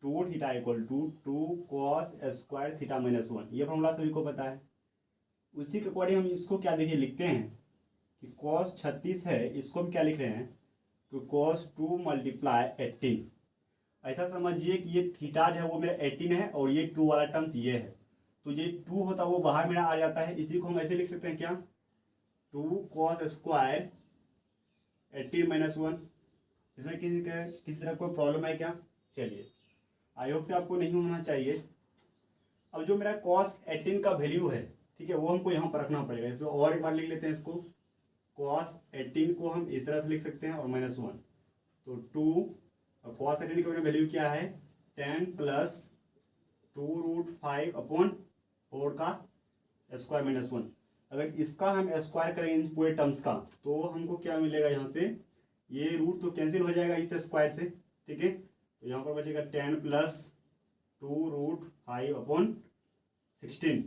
2 theta equal to 2 cos square theta minus 1, ये फार्मूला सभी को पता है। उसी के अकॉर्डिंग हम इसको क्या देखिए लिखते हैं कि cos 36 है, इसको हम क्या लिख रहे हैं, तो cos 2 मल्टीप्लाई 18। ऐसा समझिए कि ये थीटा जो है वो मेरा 18 है और ये 2 वाला टर्म्स ये है, तो ये 2 होता है वो बाहर मेरा आ जाता है। इसी को हम ऐसे लिख सकते हैं क्या, 2 cos स्क्वायर 18 माइनस 1। इसमें किसी तरह कोई प्रॉब्लम है क्या, चलिए आई होप कि आपको नहीं होना चाहिए। अब जो मेरा cos 18 का वैल्यू है, ठीक है, वो हमको यहाँ पर रखना पड़ेगा। इसमें और एक बार लिख लेते हैं इसको, cos 18 को हम इस तरह से लिख सकते हैं और माइनस 1, तो 2 और cos 18 का वैल्यू क्या है, 10 प्लस 2 रूट 5 अपॉन 4 का स्क्वायर माइनस 1। अगर इसका हम स्क्वायर करेंगे इन पूरे टर्म्स का, तो हमको क्या मिलेगा, यहाँ से ये रूट तो कैंसिल हो जाएगा इस स्क्वायर से। ठीक है, तो यहाँ पर बचेगा 10 प्लस 2 रूट 5 अपॉन 16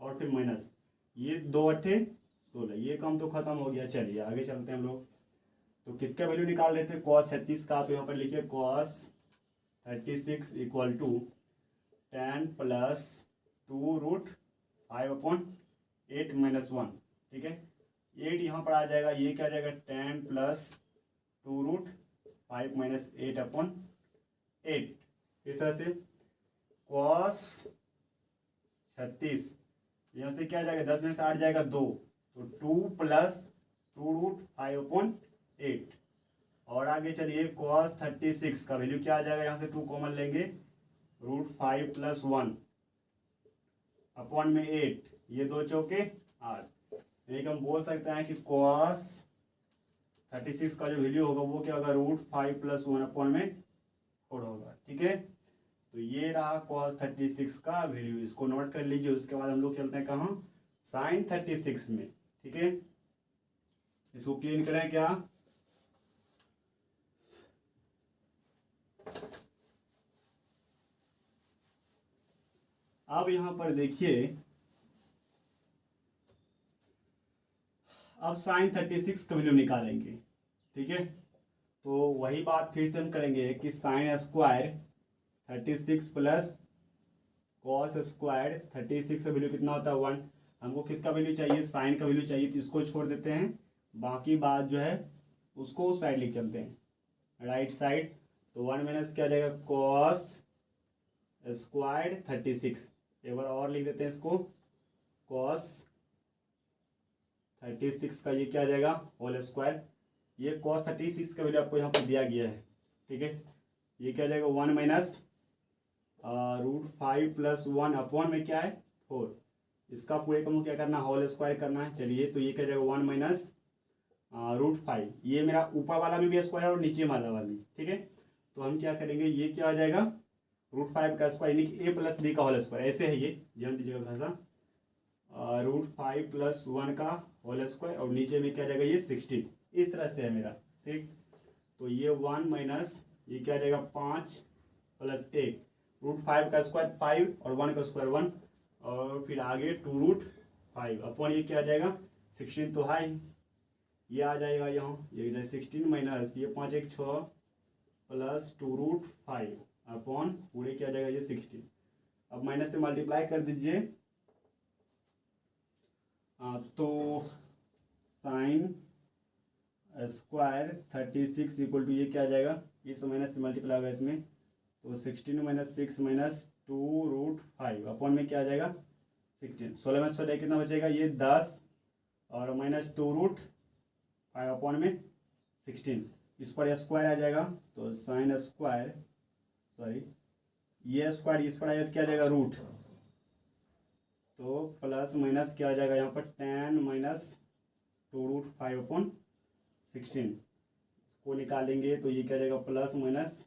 और फिर माइनस ये 2 अट्ठे 16, ये काम तो खत्म हो गया। चलिए आगे चलते हैं हम लोग। तो किसका वैल्यू निकाल रहे थे, cos 36 का, तो यहाँ पर लिखिए cos 36 equal to 10 plus 2 root 5 upon 8 minus 1। ठीक है, 8 यहाँ पर आ जाएगा, ये क्या आ जाएगा 10 प्लस 2 रूट 5 माइनस 8 अपॉन 8। इस तरह से cos 36 यहाँ से क्या आ जाएगा, 10 में से 8 जाएगा 2, तो 2 प्लस 2 रूट 5 अपॉन 8। और आगे चलिए cos 36 का वैल्यू क्या आ जाएगा, यहाँ से 2 कॉमन लेंगे, रूट 5 प्लस 1 अपॉन में 8, ये 2 चौके 8। यानी कि हम बोल सकते हैं कि cos 36 का जो वैल्यू होगा वो क्या होगा, रूट 5 प्लस 1 अपॉन में 4 होगा। ठीक है, तो ये रहा cos 36 का वैल्यू, इसको नोट कर लीजिए। उसके बाद हम लोग चलते हैं कहाँ, sin 36 में। ठीक है, इसको क्लीन करें क्या, अब यहां पर देखिए, अब sin 36 का वैल्यू निकालेंगे। ठीक है, तो वही बात फिर से हम करेंगे कि sine square 36 plus cos square 36 का वैल्यू कितना होता है 1। हमको किसका वैल्यू चाहिए, साइन का वैल्यू चाहिए, तो इसको छोड़ देते हैं, बाकी बात जो है उसको उस साइड लिख चलते हैं राइट साइड। तो 1 माइनस क्या आ जाएगा कॉस स्क्वायर 36, एक बार और लिख देते हैं इसको, कॉस 36 का ये क्या आ जाएगा होल स्क्वायर। ये कॉस 36 का वैल्यू आपको यहाँ पर दिया गया है, ठीक है। ये क्या आ जाएगा 1 माइनस √5 प्लस 1 अपॉन में क्या है 4। इसका पूरे को क्या करना है होल स्क्वायर करना है। चलिए तो ये क्या जाएगा 1 माइनस √5, ये मेरा ऊपर वाला में भी स्क्वायर और नीचे वाला भी, ठीक है। तो हम क्या करेंगे, ये क्या आ जाएगा √5 का स्क्वायर यानी कि a प्लस बी का होल स्क्वायर, ऐसे है ये, ध्यान दीजिएगा थोड़ा सा, √5 प्लस 1 का होल स्क्वायर और नीचे में क्या जाएगा ये 16, इस तरह से है मेरा, ठीक। तो ये 1 माइनस ये क्या जाएगा 5 प्लस 1, √5 का स्क्वायर 5 और 1 का स्क्वायर 1, और फिर आगे 2√5 अपॉन ये क्या आ जाएगा 16 तो है, ये आ जाएगा यहाँ, ये 16 माइनस ये 5 1 6 प्लस 2√5 अपॉन पूरे क्या आ जाएगा ये 16। अब माइनस से मल्टीप्लाई कर दीजिए, तो साइन स्क्वायर 36 इक्वल टू ये क्या आ जाएगा, इस माइनस से मल्टीप्लाई होगा इसमें, तो 16 माइनस 6 माइनस 2√5 अपॉन में क्या आ जाएगा 16, 16 में 16 कितना बचेगा ये 10 और माइनस 2√5 अपॉन में 16, इस पर स्क्वायर आ जाएगा, तो साइन स्क्वायर सॉरी ये स्क्वायर इस पर आया तो क्या आ जाएगा रूट, तो प्लस माइनस क्या आ जाएगा यहाँ पर 10 माइनस 2√5 अपॉन 16, इसको निकालेंगे तो ये क्या जाएगा प्लस माइनस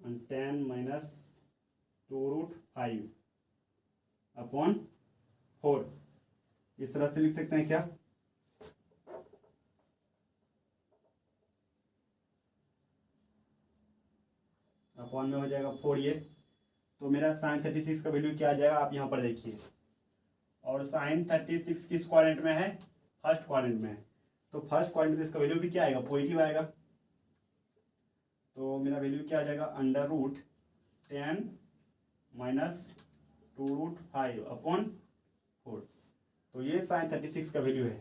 10 माइनस 2√5 अपॉन 4, इस तरह से लिख सकते हैं क्या। अपॉन में हो जाएगा 4 ये, तो मेरा साइन 36 का वैल्यू क्या आ जाएगा आप यहाँ पर देखिए, और साइन 36 किस क्वाड्रेंट में है, फर्स्ट क्वाड्रेंट में है, तो फर्स्ट क्वाड्रेंट में इसका वैल्यू भी क्या आएगा पॉजिटिव आएगा, तो मेरा वैल्यू क्या आ जाएगा √10 माइनस 2√5 अपॉन 4, तो ये साइन 36 का वैल्यू है।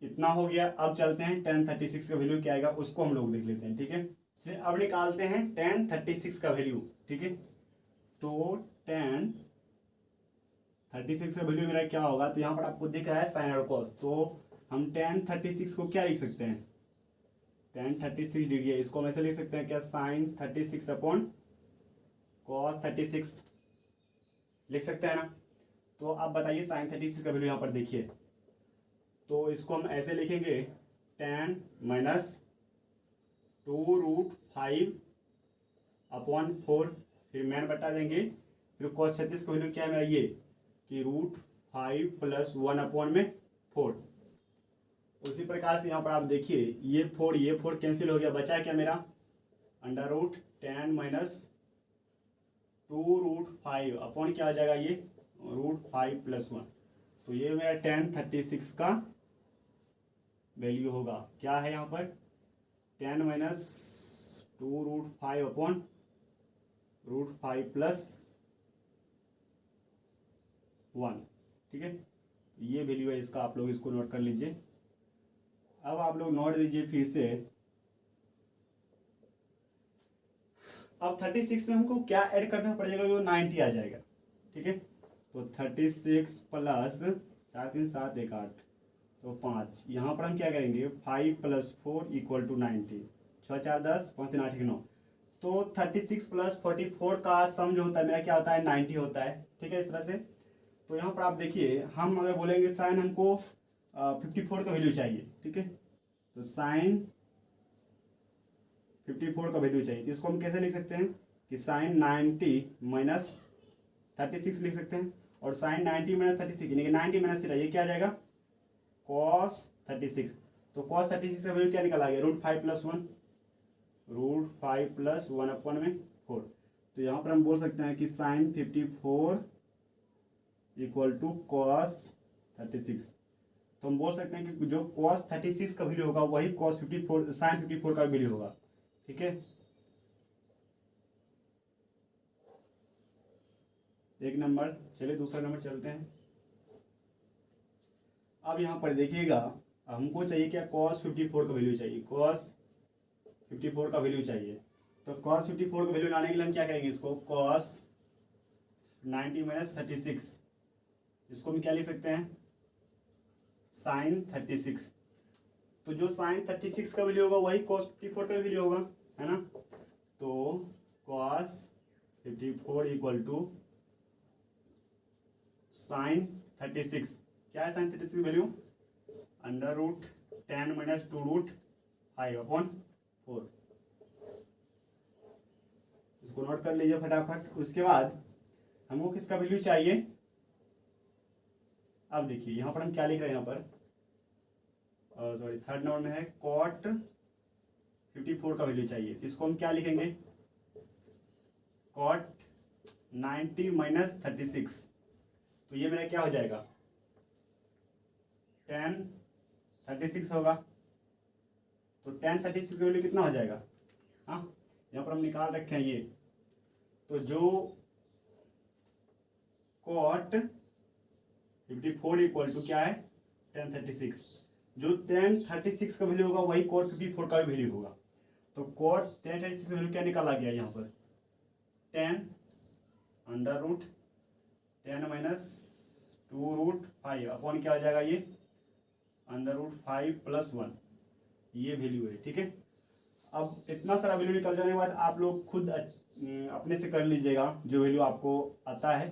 इतना हो गया, अब चलते हैं tan 36 का वैल्यू क्या आएगा उसको हम लोग देख लेते हैं, ठीक है। चलिए अब निकालते हैं tan 36 का वैल्यू, ठीक है। तो tan 36 का वैल्यू मेरा क्या होगा, तो यहाँ पर आपको दिख रहा है साइन और कॉस, तो हम tan 36 को क्या लिख सकते हैं, tan 36 डिग्री है, इसको हम ऐसे लिख सकते हैं क्या साइन 36 अपॉन कॉस 36 लिख सकते हैं ना। तो आप बताइए साइन 36 का वैल्यू यहाँ पर देखिए, तो इसको हम ऐसे लिखेंगे tan माइनस 2√5 अपॉन 4, फिर मैन बता देंगे, फिर cos 36 का वैल्यू क्या है मेरा ये कि √5 प्लस 1 अपॉन में 4। उसी प्रकार से यहाँ पर आप देखिए ये 4 कैंसिल हो गया, बचा क्या मेरा √10 माइनस 2√5 अपॉन क्या आ जाएगा ये √5 प्लस 1, तो ये मेरा tan 36 का वैल्यू होगा, क्या है यहाँ पर 10 माइनस 2√5 अपॉन √5 प्लस 1, ठीक है। ये वैल्यू है इसका, आप लोग इसको नोट कर लीजिए। अब आप लोग नोट दीजिए फिर से, अब 36 में हमको क्या ऐड करना पड़ेगा, जो 90 आ जाएगा, ठीक है। तो 36 प्लस 4 3 7 1 8 तो 5, यहाँ पर हम क्या करेंगे 5 प्लस 4 इक्वल टू 90, 6 4 10 5 3 8 1 9, तो 36 प्लस 44 का सम जो होता है मेरा क्या होता है 90 होता है, ठीक है, इस तरह से। तो यहाँ पर आप देखिए हम अगर बोलेंगे साइन हमको 54 का वैल्यू चाहिए, ठीक है, तो साइन 54 का वैल्यू चाहिए, तो इसको हम कैसे लिख सकते हैं कि साइन 90 माइनस 36 लिख सकते हैं, और साइन 90 माइनस 36 यानी कि 90 माइनस 3 ये क्या आ जाएगा cos 36, तो cos 36 का वैल्यू क्या निकल आ गया √5 प्लस 1, √5 प्लस 1 अपॉन में 4, तो यहाँ पर हम बोल सकते हैं कि साइन 54 इक्वल टू cos 36। तो हम बोल सकते हैं कि जो cos 36 का वैल्यू होगा वही cos 54 sin 54 का वैल्यू होगा। ठीक है, एक नंबर। चलिए दूसरा नंबर चलते हैं। अब यहाँ पर देखिएगा, हमको चाहिए क्या, cos 54 का वैल्यू चाहिए, cos 54 का वैल्यू चाहिए। तो cos 54 का वैल्यू लाने के लिए हम क्या करेंगे, इसको cos 90 माइनस 36, इसको हम क्या लिख सकते हैं, sin 36। तो जो sin 36 का वैल्यू होगा वही cos 54 का वैल्यू होगा, है ना। तो cos 54 इक्वल टू sin 36, क्या है sin 36 की value, under root 10 minus 2 root 5/4। इसको नोट कर लीजिए फटाफट। उसके बाद हमको किसका वैल्यू चाहिए, अब देखिए यहाँ पर हम क्या लिख रहे हैं, यहाँ पर सॉरी थर्ड नंबर में है cot 54 का वैल्यू चाहिए। तो इसको हम क्या लिखेंगे, cot 90 माइनस 36। तो ये मेरा क्या हो जाएगा, 10 36 होगा। तो 10 36 का वैल्यू कितना हो जाएगा, हाँ यहाँ पर हम निकाल रखे हैं ये। तो जो cot 54 इक्वल टू क्या है, 10 36। जो 10 36 का वैल्यू होगा वही cot 54 का भी वैल्यू होगा। तो cot 10 36 का वैल्यू क्या निकाला गया यहाँ पर, 10 under root 10 minus 2 root 5 upon क्या हो जाएगा ये, अंडर रूट 5 प्लस 1, ये वैल्यू है। ठीक है, अब इतना सारा वैल्यू निकल जाने के बाद आप लोग खुद अपने से कर लीजिएगा जो वैल्यू आपको आता है।